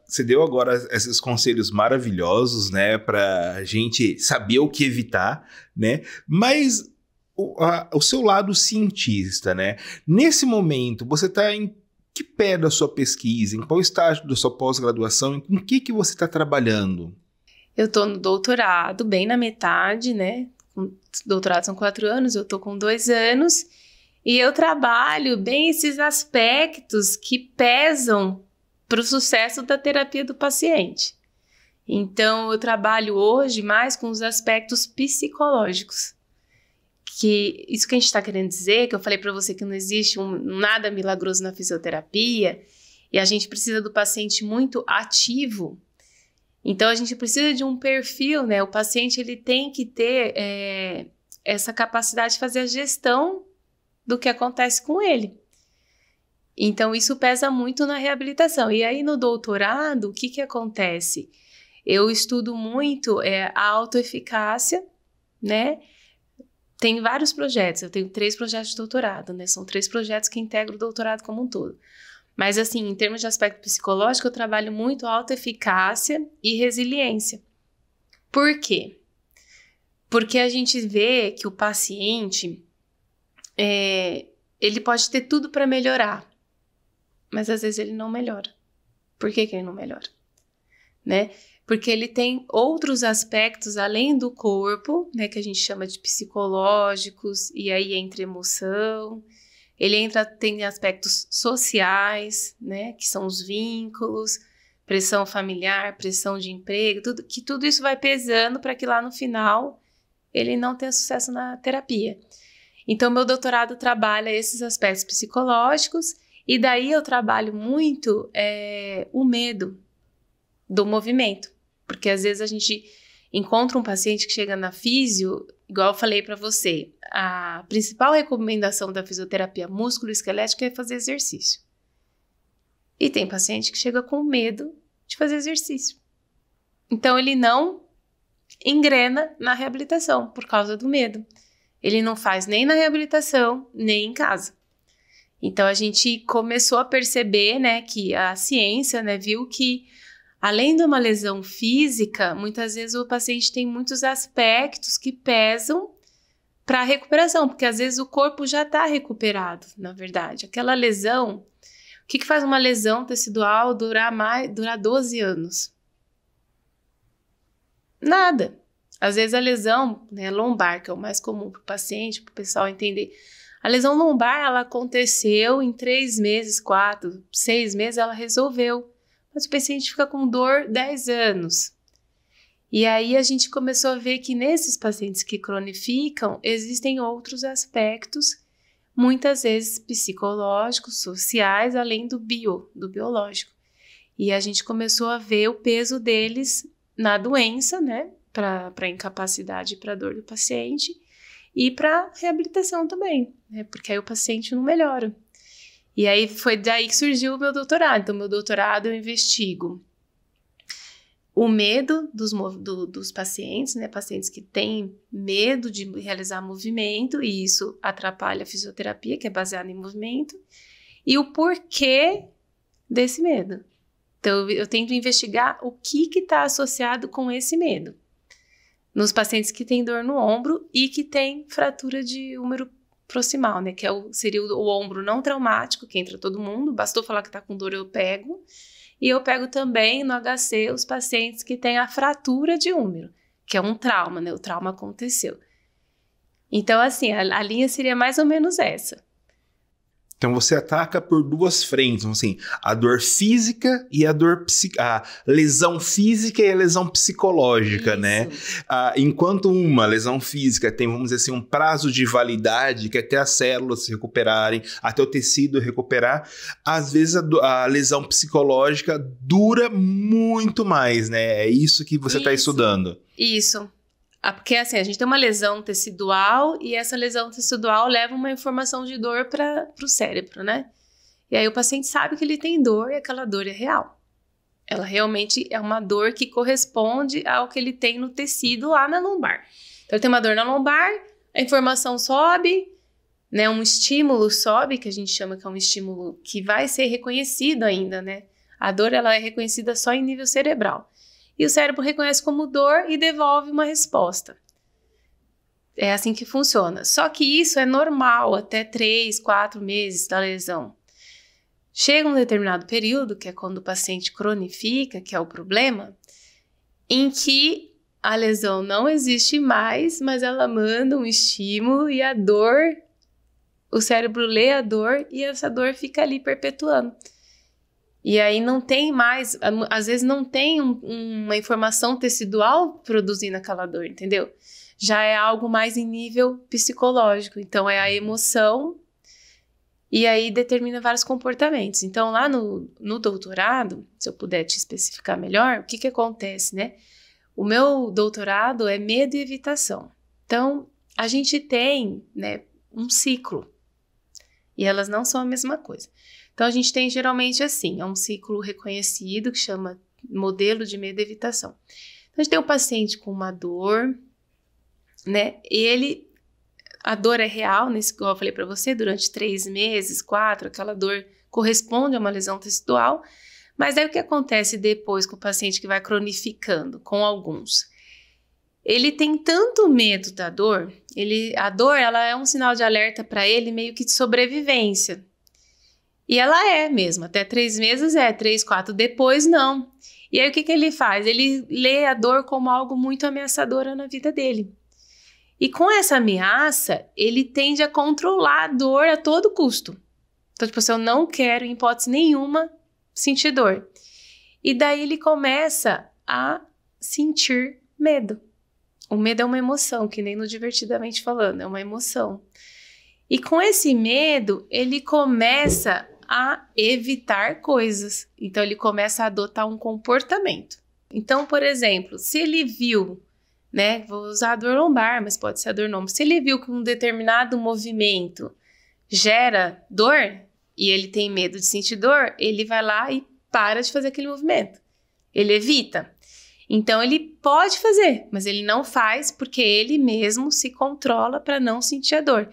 você deu agora esses conselhos maravilhosos, né, para a gente saber o que evitar, né? Mas o seu lado cientista, né? Nesse momento, você está em que pé da sua pesquisa? Em qual estágio da sua pós-graduação? Em que você está trabalhando? Eu estou no doutorado, bem na metade, né? O doutorado são 4 anos, eu estou com 2 anos. E eu trabalho bem esses aspectos que pesam para o sucesso da terapia do paciente. Então, eu trabalho hoje mais com os aspectos psicológicos. Que isso que a gente está querendo dizer, que eu falei para você que não existe nada milagroso na fisioterapia, e a gente precisa do paciente muito ativo. Então, a gente precisa de um perfil, né? O paciente, ele tem que ter essa capacidade de fazer a gestão do que acontece com ele. Então, isso pesa muito na reabilitação. E aí, no doutorado, o que acontece? Eu estudo muito a autoeficácia, né? Tem vários projetos, eu tenho 3 projetos de doutorado, né? São 3 projetos que integram o doutorado como um todo. Mas, assim, em termos de aspecto psicológico, eu trabalho muito autoeficácia e resiliência. Por quê? Porque a gente vê que o paciente, ele pode ter tudo para melhorar, mas às vezes ele não melhora. Por que ele não melhora? Né? Porque ele tem outros aspectos além do corpo, né, que a gente chama de psicológicos, e aí entra emoção, tem aspectos sociais, né, que são os vínculos, pressão familiar, pressão de emprego, tudo isso vai pesando para que lá no final ele não tenha sucesso na terapia. Então, meu doutorado trabalha esses aspectos psicológicos, e daí eu trabalho muito o medo do movimento. Porque às vezes a gente encontra um paciente que chega na fisio, igual eu falei para você, a principal recomendação da fisioterapia músculo-esquelética é fazer exercício. E tem paciente que chega com medo de fazer exercício. Então ele não engrena na reabilitação por causa do medo. Ele não faz nem na reabilitação, nem em casa. Então, a gente começou a perceber, né, que a ciência, né, viu que, além de uma lesão física, muitas vezes o paciente tem muitos aspectos que pesam para a recuperação, porque às vezes o corpo já está recuperado, na verdade. Aquela lesão, o que faz uma lesão tecidual durar 12 anos? Nada. Às vezes a lesão, né, lombar, que é o mais comum para o paciente, para o pessoal entender. A lesão lombar, ela aconteceu em 3 meses, 4, 6 meses, ela resolveu. Mas o paciente fica com dor 10 anos. E aí a gente começou a ver que nesses pacientes que cronificam, existem outros aspectos, muitas vezes psicológicos, sociais, além do biológico. E a gente começou a ver o peso deles na doença, né? Para a incapacidade e para a dor do paciente. E para reabilitação também, né? Porque aí o paciente não melhora. E aí foi daí que surgiu o meu doutorado. Então, meu doutorado eu investigo o medo dos pacientes, né? Pacientes que têm medo de realizar movimento, e isso atrapalha a fisioterapia, que é baseada em movimento, e o porquê desse medo. Então, eu tento investigar o que está associado com esse medo nos pacientes que têm dor no ombro e que têm fratura de húmero proximal, né? Que seria o ombro não traumático, que entra todo mundo, bastou falar que está com dor, eu pego. E eu pego também no HC os pacientes que têm a fratura de húmero, que é um trauma, né? O trauma aconteceu. Então, assim, a linha seria mais ou menos essa. Então você ataca por duas frentes, assim, a dor física e a lesão física e a lesão psicológica, isso, né? Enquanto uma lesão física tem, vamos dizer assim, um prazo de validade, que até as células se recuperarem, até o tecido recuperar, às vezes a lesão psicológica dura muito mais, né? É isso que você está estudando. Isso. Porque assim, a gente tem uma lesão tecidual e essa lesão tecidual leva uma informação de dor para o cérebro, né? E aí o paciente sabe que ele tem dor e aquela dor é real. Ela realmente é uma dor que corresponde ao que ele tem no tecido lá na lombar. Então ele tem uma dor na lombar, a informação sobe, né? Um estímulo sobe, que a gente chama que é um estímulo que vai ser reconhecido ainda, né? A dor ela é reconhecida só em nível cerebral. E o cérebro reconhece como dor e devolve uma resposta. É assim que funciona. Só que isso é normal até 3, 4 meses da lesão. Chega um determinado período, que é quando o paciente cronifica, que é o problema, em que a lesão não existe mais, mas ela manda um estímulo e a dor, o cérebro lê a dor e essa dor fica ali perpetuando. E aí não tem mais, às vezes não tem uma informação tecidual produzindo aquela dor, entendeu? Já é algo mais em nível psicológico, então é a emoção e aí determina vários comportamentos. Então lá no doutorado, se eu puder te especificar melhor, o que acontece, né? O meu doutorado é medo e evitação. Então a gente tem, né, um ciclo e elas não são a mesma coisa. Então, a gente tem geralmente assim, é um ciclo reconhecido que chama modelo de medo e evitação. Então, a gente tem um paciente com uma dor, né? A dor é real, igual eu falei para você, durante 3 meses, 4, aquela dor corresponde a uma lesão tecidual. Mas aí o que acontece depois com o paciente que vai cronificando, com alguns? Ele tem tanto medo da dor, a dor ela é um sinal de alerta para ele meio que de sobrevivência. E ela é mesmo, até 3 meses 3, 4, depois não. E aí o que ele faz? Ele lê a dor como algo muito ameaçadora na vida dele. E com essa ameaça, ele tende a controlar a dor a todo custo. Então, tipo, eu não quero, em hipótese nenhuma, sentir dor. E daí ele começa a sentir medo. O medo é uma emoção, que nem no Divertidamente Falando, é uma emoção. E com esse medo, ele começa a evitar coisas. Então, ele começa a adotar um comportamento. Então, por exemplo, se ele viu, né, vou usar a dor lombar, mas pode ser a dor no ombro. Se ele viu que um determinado movimento gera dor e ele tem medo de sentir dor, ele vai lá e para de fazer aquele movimento. Ele evita. Então, ele pode fazer, mas ele não faz porque ele mesmo se controla para não sentir a dor.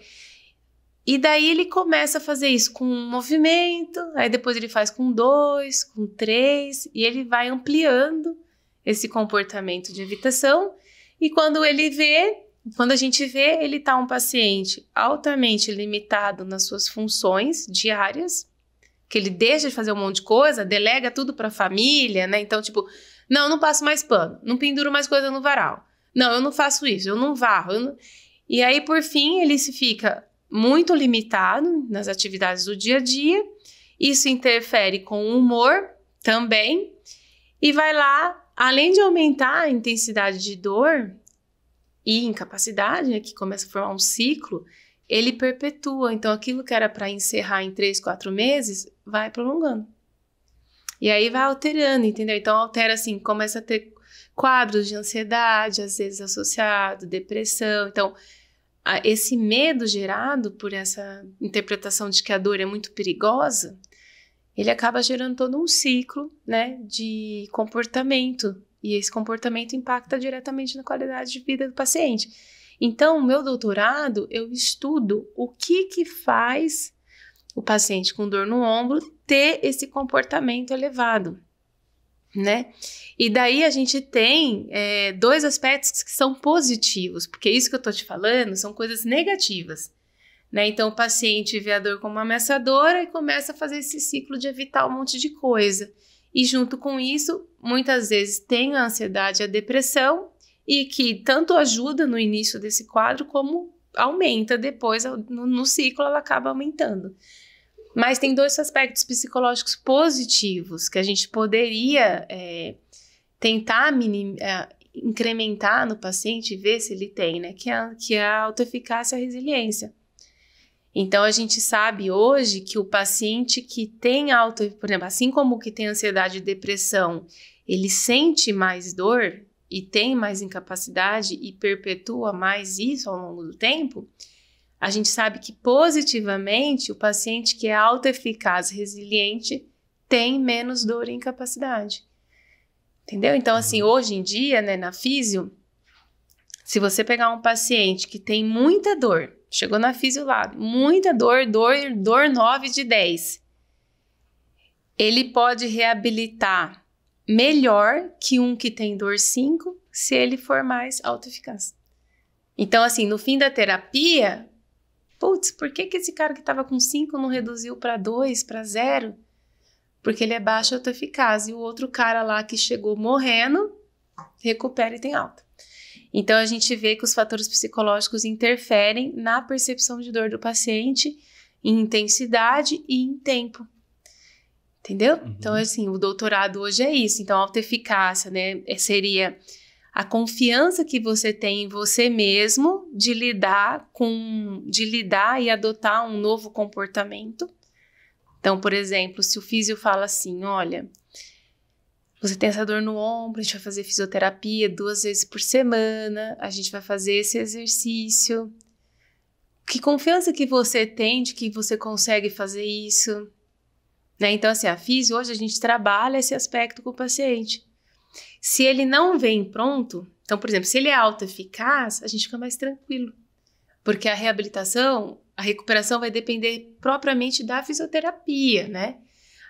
E daí ele começa a fazer isso com um movimento, aí depois ele faz com 2, com 3, e ele vai ampliando esse comportamento de evitação. E quando a gente vê, ele tá um paciente altamente limitado nas suas funções diárias, que ele deixa de fazer um monte de coisa, delega tudo para a família, né? Então, tipo, não passo mais pano, não penduro mais coisa no varal. Não, eu não faço isso, eu não varro. E aí, por fim, ele se fica muito limitado nas atividades do dia a dia. Isso interfere com o humor também. E vai lá além de aumentar a intensidade de dor e incapacidade, né, que começa a formar um ciclo, ele perpetua. Então, aquilo que era para encerrar em 3, 4 meses, vai prolongando. E aí vai alterando, entendeu? Então, altera assim, começa a ter quadros de ansiedade, às vezes associado, depressão. Então, esse medo gerado por essa interpretação de que a dor é muito perigosa, ele acaba gerando todo um ciclo, né, de comportamento. E esse comportamento impacta diretamente na qualidade de vida do paciente. Então, o meu doutorado, eu estudo o que faz o paciente com dor no ombro ter esse comportamento elevado, né? E daí a gente tem 2 aspectos que são positivos, porque isso que eu tô te falando são coisas negativas, né? Então, o paciente vê a dor como uma ameaçadora e começa a fazer esse ciclo de evitar um monte de coisa. E junto com isso, muitas vezes tem a ansiedade e a depressão, e que tanto ajuda no início desse quadro, como aumenta depois, no ciclo ela acaba aumentando. Mas tem 2 aspectos psicológicos positivos que a gente poderia tentar incrementar no paciente e ver se ele tem, né? Que é a autoeficácia e a resiliência. Então, a gente sabe hoje que o paciente que tem por exemplo, assim como o que tem ansiedade e depressão, ele sente mais dor e tem mais incapacidade e perpetua mais isso ao longo do tempo, a gente sabe que positivamente o paciente que é autoeficaz, resiliente, tem menos dor e incapacidade. Entendeu? Então, assim, hoje em dia, né, na físio, se você pegar um paciente que tem muita dor, chegou na físio lá, muita dor 9 de 10, ele pode reabilitar melhor que um que tem dor 5, se ele for mais autoeficaz. Então, assim, no fim da terapia, putz, por que esse cara que estava com 5 não reduziu para 2, para 0? Porque ele é baixo autoeficaz. E o outro cara lá que chegou morrendo, recupera e tem alta. Então, a gente vê que os fatores psicológicos interferem na percepção de dor do paciente em intensidade e em tempo. Entendeu? Uhum. Então, assim, o doutorado hoje é isso. Então, a autoeficácia, né, seria a confiança que você tem em você mesmo de lidar e adotar um novo comportamento. Então, por exemplo, se o físio fala assim, olha, você tem essa dor no ombro, a gente vai fazer fisioterapia 2 vezes por semana, a gente vai fazer esse exercício. Que confiança que você tem de que você consegue fazer isso? Né? Então, assim, a físio, hoje a gente trabalha esse aspecto com o paciente. Se ele não vem pronto, então, por exemplo, se ele é autoeficaz, a gente fica mais tranquilo. Porque a recuperação vai depender propriamente da fisioterapia, né?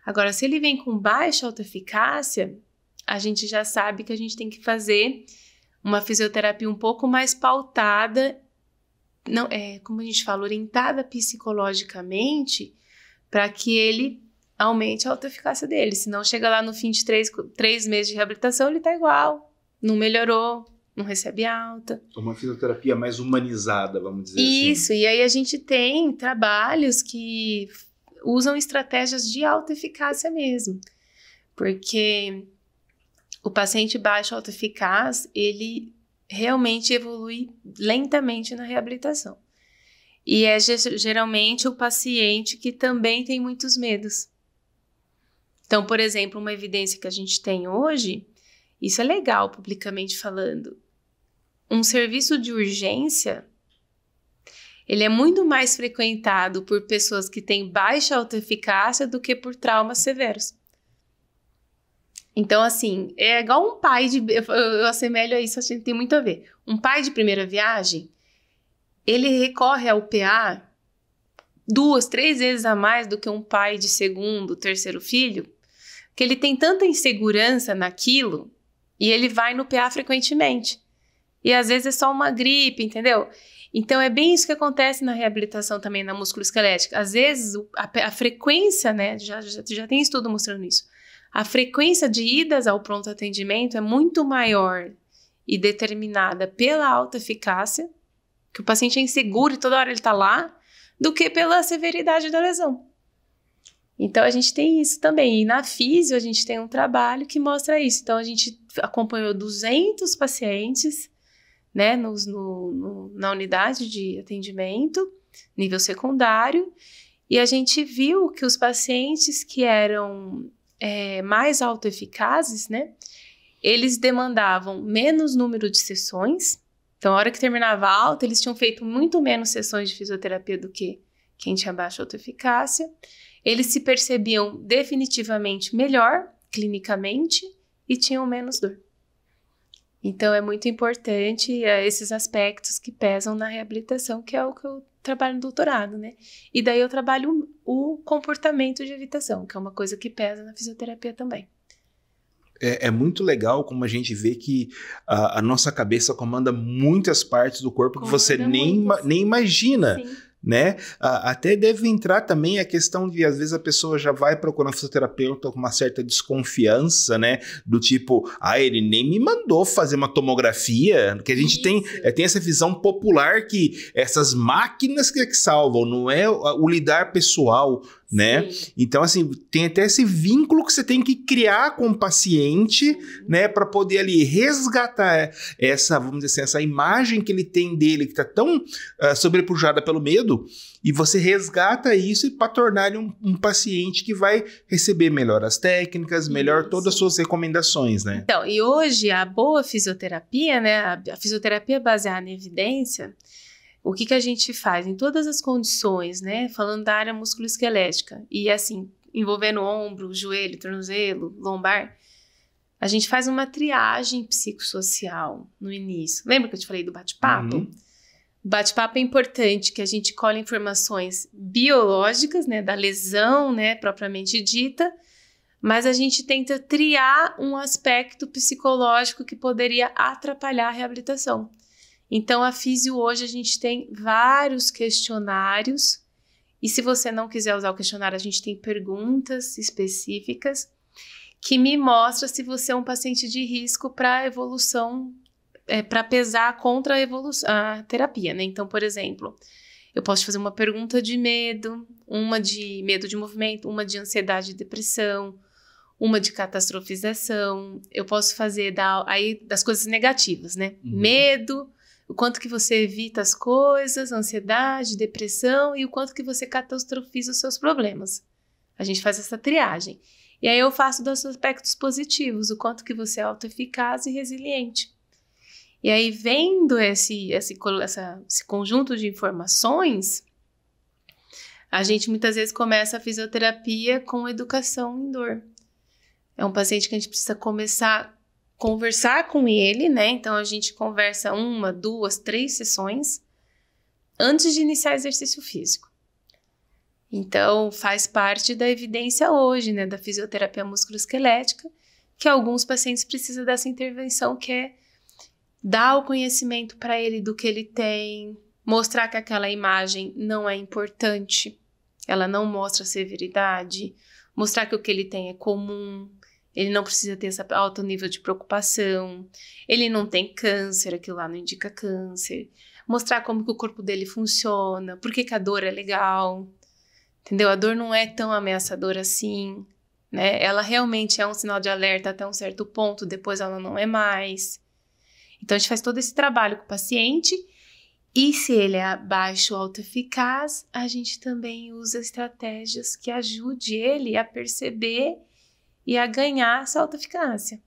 Agora, se ele vem com baixa autoeficácia, a gente já sabe que a gente tem que fazer uma fisioterapia um pouco mais pautada, não, como a gente fala, orientada psicologicamente, para que ele aumente a autoeficácia dele. Senão chega lá no fim de 3 meses de reabilitação, ele tá igual, não melhorou, não recebe alta. Uma fisioterapia mais humanizada, vamos dizer assim. Isso, e aí a gente tem trabalhos que usam estratégias de autoeficácia mesmo. Porque o paciente baixo autoeficaz, ele realmente evolui lentamente na reabilitação. E é geralmente o paciente que também tem muitos medos. Então, por exemplo, uma evidência que a gente tem hoje, isso é legal publicamente falando, um serviço de urgência, ele é muito mais frequentado por pessoas que têm baixa autoeficácia do que por traumas severos. Então, assim, é igual um pai eu assemelho a isso, acho que tem muito a ver. Um pai de primeira viagem, ele recorre ao PA 2, 3 vezes a mais do que um pai de segundo, terceiro filho, que ele tem tanta insegurança naquilo e ele vai no PA frequentemente. E às vezes é só uma gripe, entendeu? Então é bem isso que acontece na reabilitação também na musculoesquelética. Às vezes a frequência, né, já tem estudo mostrando isso, a frequência de idas ao pronto atendimento é muito maior e determinada pela alta eficácia, que o paciente é inseguro e toda hora ele está lá, do que pela severidade da lesão. Então, a gente tem isso também. E na físio, a gente tem um trabalho que mostra isso. Então, a gente acompanhou 200 pacientes, né, na unidade de atendimento, nível secundário, e a gente viu que os pacientes que eram mais autoeficazes, né, eles demandavam menos número de sessões. Então, a hora que terminava a alta, eles tinham feito muito menos sessões de fisioterapia do que quem tinha baixa autoeficácia. Eles se percebiam definitivamente melhor, clinicamente, e tinham menos dor. Então, é muito importante esses aspectos que pesam na reabilitação, que é o que eu trabalho no doutorado, né? E daí eu trabalho o comportamento de evitação, que é uma coisa que pesa na fisioterapia também. É muito legal como a gente vê que a nossa cabeça comanda muitas partes do corpo que você nem imagina. Sim. Né? Até deve entrar também a questão de, às vezes, a pessoa já vai procurar um fisioterapeuta com uma certa desconfiança, né? Do tipo, ele nem me mandou fazer uma tomografia, que a gente tem essa visão popular que essas máquinas que salvam, não é o lidar pessoal, né? Sim. Então, assim, tem até esse vínculo que você tem que criar com o paciente, né? Para poder ali resgatar essa, vamos dizer assim, essa imagem que ele tem dele, que está tão sobrepujada pelo medo, e você resgata isso para tornar ele um paciente que vai receber melhor as técnicas, melhor todas as suas recomendações, né? Então, e hoje a boa fisioterapia, né? A fisioterapia baseada em evidência, o que a gente faz em todas as condições, né? Falando da área musculoesquelética e assim, envolvendo ombro, joelho, tornozelo, lombar, a gente faz uma triagem psicossocial no início. Lembra que eu te falei do bate-papo? Uhum. Bate-papo é importante, que a gente colhe informações biológicas, né, da lesão, né, propriamente dita, mas a gente tenta triar um aspecto psicológico que poderia atrapalhar a reabilitação. Então, a físio hoje a gente tem vários questionários, e se você não quiser usar o questionário, a gente tem perguntas específicas que me mostram se você é um paciente de risco para a evolução, para pesar contra a terapia, né? Então, por exemplo, eu posso te fazer uma pergunta de medo, uma de medo de movimento, uma de ansiedade e depressão, uma de catastrofização. Eu posso fazer aí das coisas negativas, né? Medo, o quanto que você evita as coisas, ansiedade, depressão e o quanto que você catastrofiza os seus problemas. A gente faz essa triagem. E aí eu faço dos aspectos positivos, o quanto que você é autoeficaz e resiliente. E aí, vendo esse conjunto de informações, a gente muitas vezes começa a fisioterapia com educação em dor. É um paciente que a gente precisa começar a conversar com ele, né? Então, a gente conversa 1, 2, 3 sessões antes de iniciar exercício físico. Então, faz parte da evidência hoje, né? Da fisioterapia musculoesquelética, que alguns pacientes precisam dessa intervenção, que é dar o conhecimento para ele do que ele tem, mostrar que aquela imagem não é importante, ela não mostra severidade, mostrar que o que ele tem é comum, ele não precisa ter esse alto nível de preocupação, ele não tem câncer, aquilo lá não indica câncer, mostrar como que o corpo dele funciona, por que a dor é legal, entendeu? A dor não é tão ameaçadora assim, né? Ela realmente é um sinal de alerta até um certo ponto, depois ela não é mais. Então, a gente faz todo esse trabalho com o paciente e se ele é baixo ou autoeficaz, a gente também usa estratégias que ajude ele a perceber e a ganhar essa autoeficácia.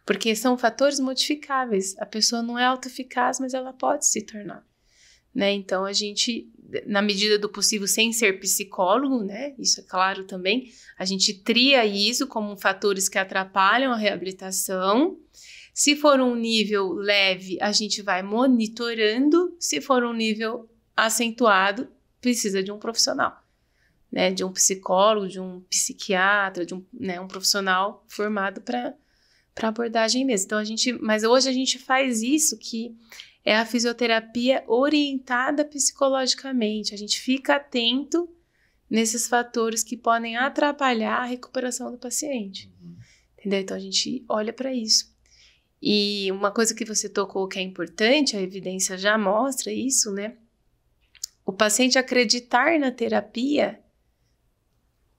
Porque são fatores modificáveis. A pessoa não é autoeficaz, mas ela pode se tornar, né? Então, a gente, na medida do possível, sem ser psicólogo, né? Isso é claro também, a gente tria isso como fatores que atrapalham a reabilitação. Se for um nível leve, a gente vai monitorando. Se for um nível acentuado, precisa de um profissional, né? De um psicólogo, de um psiquiatra, de um profissional formado para abordagem mesmo. Então, mas hoje a gente faz isso, que é a fisioterapia orientada psicologicamente. A gente fica atento nesses fatores que podem atrapalhar a recuperação do paciente. Entendeu? Então, a gente olha para isso. E uma coisa que você tocou que é importante, a evidência já mostra isso, né? O paciente acreditar na terapia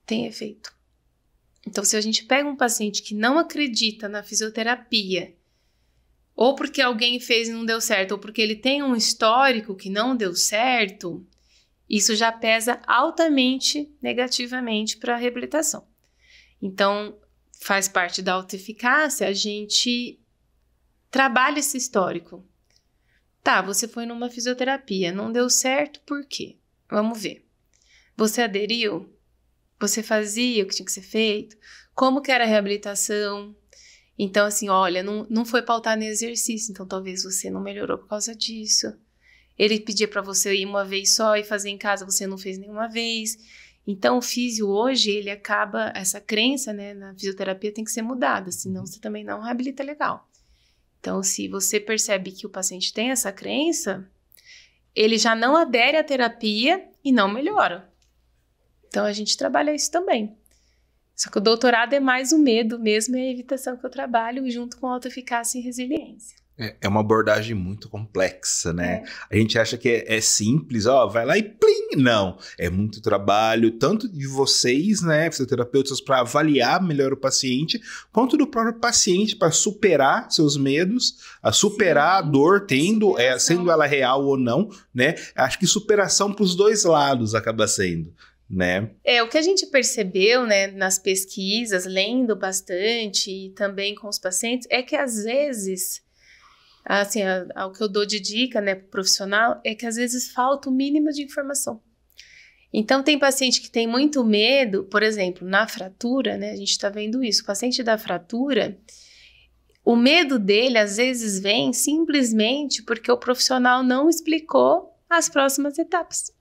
tem efeito. Então, se a gente pega um paciente que não acredita na fisioterapia, ou porque alguém fez e não deu certo, ou porque ele tem um histórico que não deu certo, isso já pesa altamente negativamente para a reabilitação. Então, faz parte da autoeficácia, a gente trabalha esse histórico. Tá, você foi numa fisioterapia, não deu certo, por quê? Vamos ver. Você aderiu? Você fazia o que tinha que ser feito? Como que era a reabilitação? Então, assim, olha, não foi pautar no exercício, então talvez você não melhorou por causa disso. Ele pedia para você ir uma vez só e fazer em casa, você não fez nenhuma vez. Então, o físio hoje, ele acaba, essa crença, né, na fisioterapia tem que ser mudada, senão você também não reabilita legal. Então, se você percebe que o paciente tem essa crença, ele já não adere à terapia e não melhora. Então, a gente trabalha isso também. Só que o doutorado é mais o medo mesmo, é a evitação que eu trabalho junto com autoeficácia e resiliência. É uma abordagem muito complexa, né? A gente acha que é simples, ó, vai lá e plim! Não, é muito trabalho, tanto de vocês, né, fisioterapeutas, para avaliar melhor o paciente, quanto do próprio paciente para superar seus medos, a superar a dor, sendo ela real ou não, né? Acho que superação para os dois lados acaba sendo. Né? O que a gente percebeu, né, nas pesquisas, lendo bastante e também com os pacientes, é que às vezes, assim, o que eu dou de dica, né, pro profissional, é que às vezes falta o mínimo de informação. Então, tem paciente que tem muito medo, por exemplo, na fratura, né, a gente tá vendo isso, o paciente da fratura, o medo dele às vezes vem simplesmente porque o profissional não explicou as próximas etapas.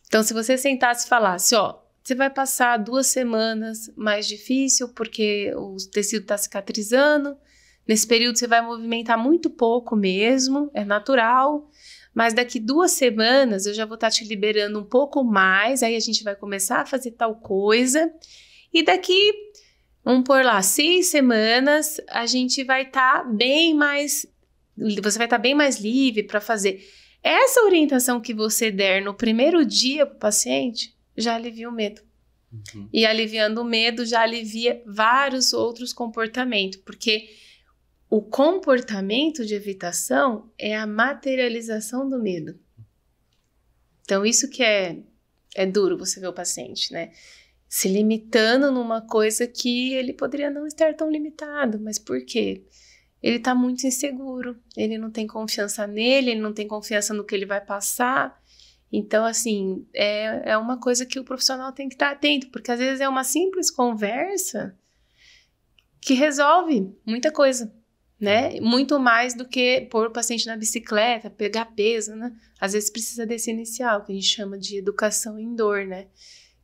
Então, se você sentasse e falasse, ó, você vai passar 2 semanas mais difícil porque o tecido está cicatrizando, nesse período você vai movimentar muito pouco mesmo, é natural, mas daqui 2 semanas eu já vou estar te liberando um pouco mais, aí a gente vai começar a fazer tal coisa, e daqui, vamos pôr lá, 6 semanas, a gente vai estar bem mais, você vai estar bem mais livre para fazer. Essa orientação que você der no primeiro dia para o paciente já alivia o medo. Uhum. E aliviando o medo já alivia vários outros comportamentos, porque o comportamento de evitação é a materialização do medo. Então, isso que é duro você ver o paciente, né? Se limitando numa coisa que ele poderia não estar tão limitado. Mas por quê? Ele está muito inseguro, ele não tem confiança nele, ele não tem confiança no que ele vai passar. Então, assim, é uma coisa que o profissional tem que estar atento, porque às vezes é uma simples conversa que resolve muita coisa, né? Muito mais do que pôr o paciente na bicicleta, pegar peso, né? Às vezes precisa desse inicial, que a gente chama de educação em dor, né?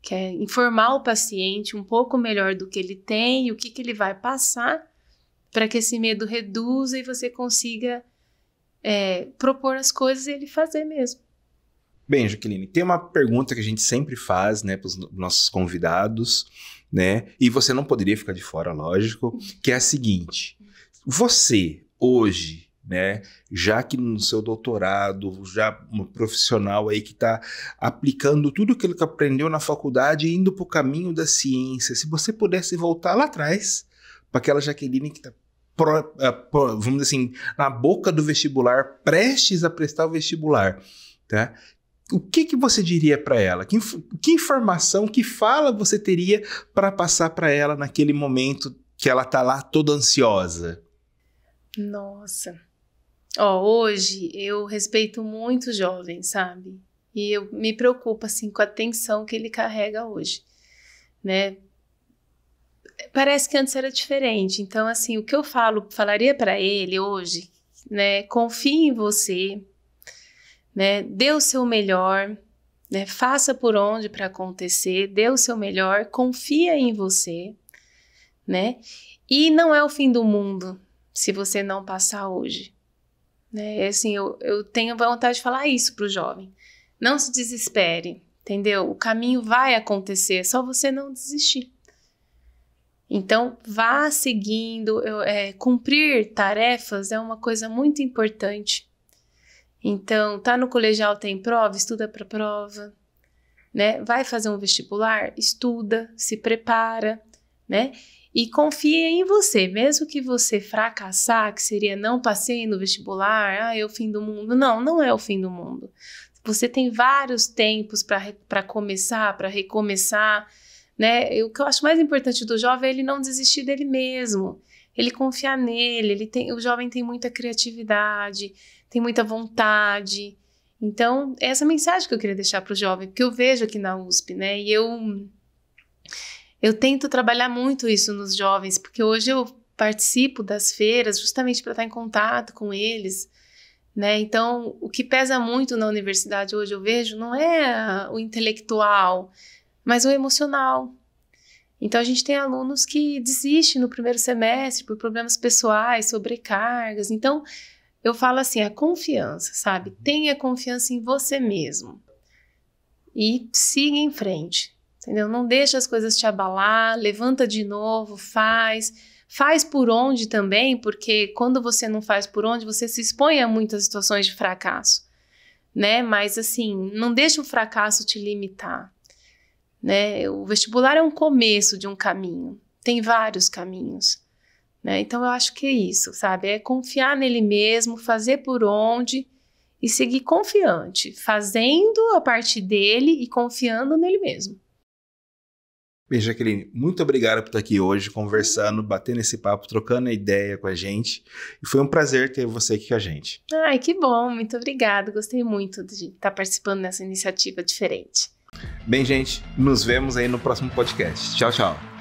Que é informar o paciente um pouco melhor do que ele tem e o que ele vai passar, para que esse medo reduza e você consiga propor as coisas e ele fazer mesmo. Bem, Jaqueline, tem uma pergunta que a gente sempre faz, né, para os nossos convidados, né, e você não poderia ficar de fora, lógico, que é a seguinte: você, hoje, né, já que no seu doutorado, já um profissional aí que está aplicando tudo aquilo que aprendeu na faculdade e indo para o caminho da ciência, se você pudesse voltar lá atrás, para aquela Jaqueline que está, vamos dizer assim, na boca do vestibular, prestes a prestar o vestibular, tá? O que você diria para ela? Que informação, que fala você teria para passar para ela naquele momento que ela está lá toda ansiosa? Nossa. Hoje eu respeito muito o jovem, sabe? E eu me preocupo, assim, com a tensão que ele carrega hoje, né? Parece que antes era diferente. Então, assim, o que eu falaria para ele hoje, né? Confie em você, né? Dê o seu melhor, né? Faça por onde para acontecer, dê o seu melhor, confia em você, né? E não é o fim do mundo se você não passar hoje, né? Assim, eu tenho vontade de falar isso pro jovem. Não se desespere, entendeu? O caminho vai acontecer, é só você não desistir. Então, vá seguindo, cumprir tarefas é uma coisa muito importante. Então, tá no colegial, tem prova, estuda para prova, né? Vai fazer um vestibular? Estuda, se prepara, né? E confia em você, mesmo que você fracassar, que seria não passei no vestibular, é o fim do mundo. Não, não é o fim do mundo. Você tem vários tempos para começar, para recomeçar, né? E o que eu acho mais importante do jovem é ele não desistir dele mesmo, ele confiar nele, o jovem tem muita criatividade, tem muita vontade. Então, é essa mensagem que eu queria deixar para o jovem, porque eu vejo aqui na USP, né? E eu tento trabalhar muito isso nos jovens, porque hoje eu participo das feiras justamente para estar em contato com eles, né? Então, o que pesa muito na universidade hoje, eu vejo, não é o intelectual, mas o emocional. Então, a gente tem alunos que desistem no primeiro semestre por problemas pessoais, sobrecargas. Então, eu falo assim, a confiança, sabe? Tenha confiança em você mesmo e siga em frente. Entendeu? Não deixa as coisas te abalar, levanta de novo, faz por onde também, porque quando você não faz por onde, você se expõe a muitas situações de fracasso, né? Mas assim, não deixa o fracasso te limitar, né? O vestibular é um começo de um caminho, tem vários caminhos, né? Então eu acho que é isso, sabe? É confiar nele mesmo, fazer por onde e seguir confiante, fazendo a parte dele e confiando nele mesmo. Bem, Jaqueline, muito obrigado por estar aqui hoje, conversando, batendo esse papo, trocando ideia com a gente. E foi um prazer ter você aqui com a gente. Ai, que bom, muito obrigada. Gostei muito de estar participando dessa iniciativa diferente. Bem, gente, nos vemos aí no próximo podcast. Tchau, tchau.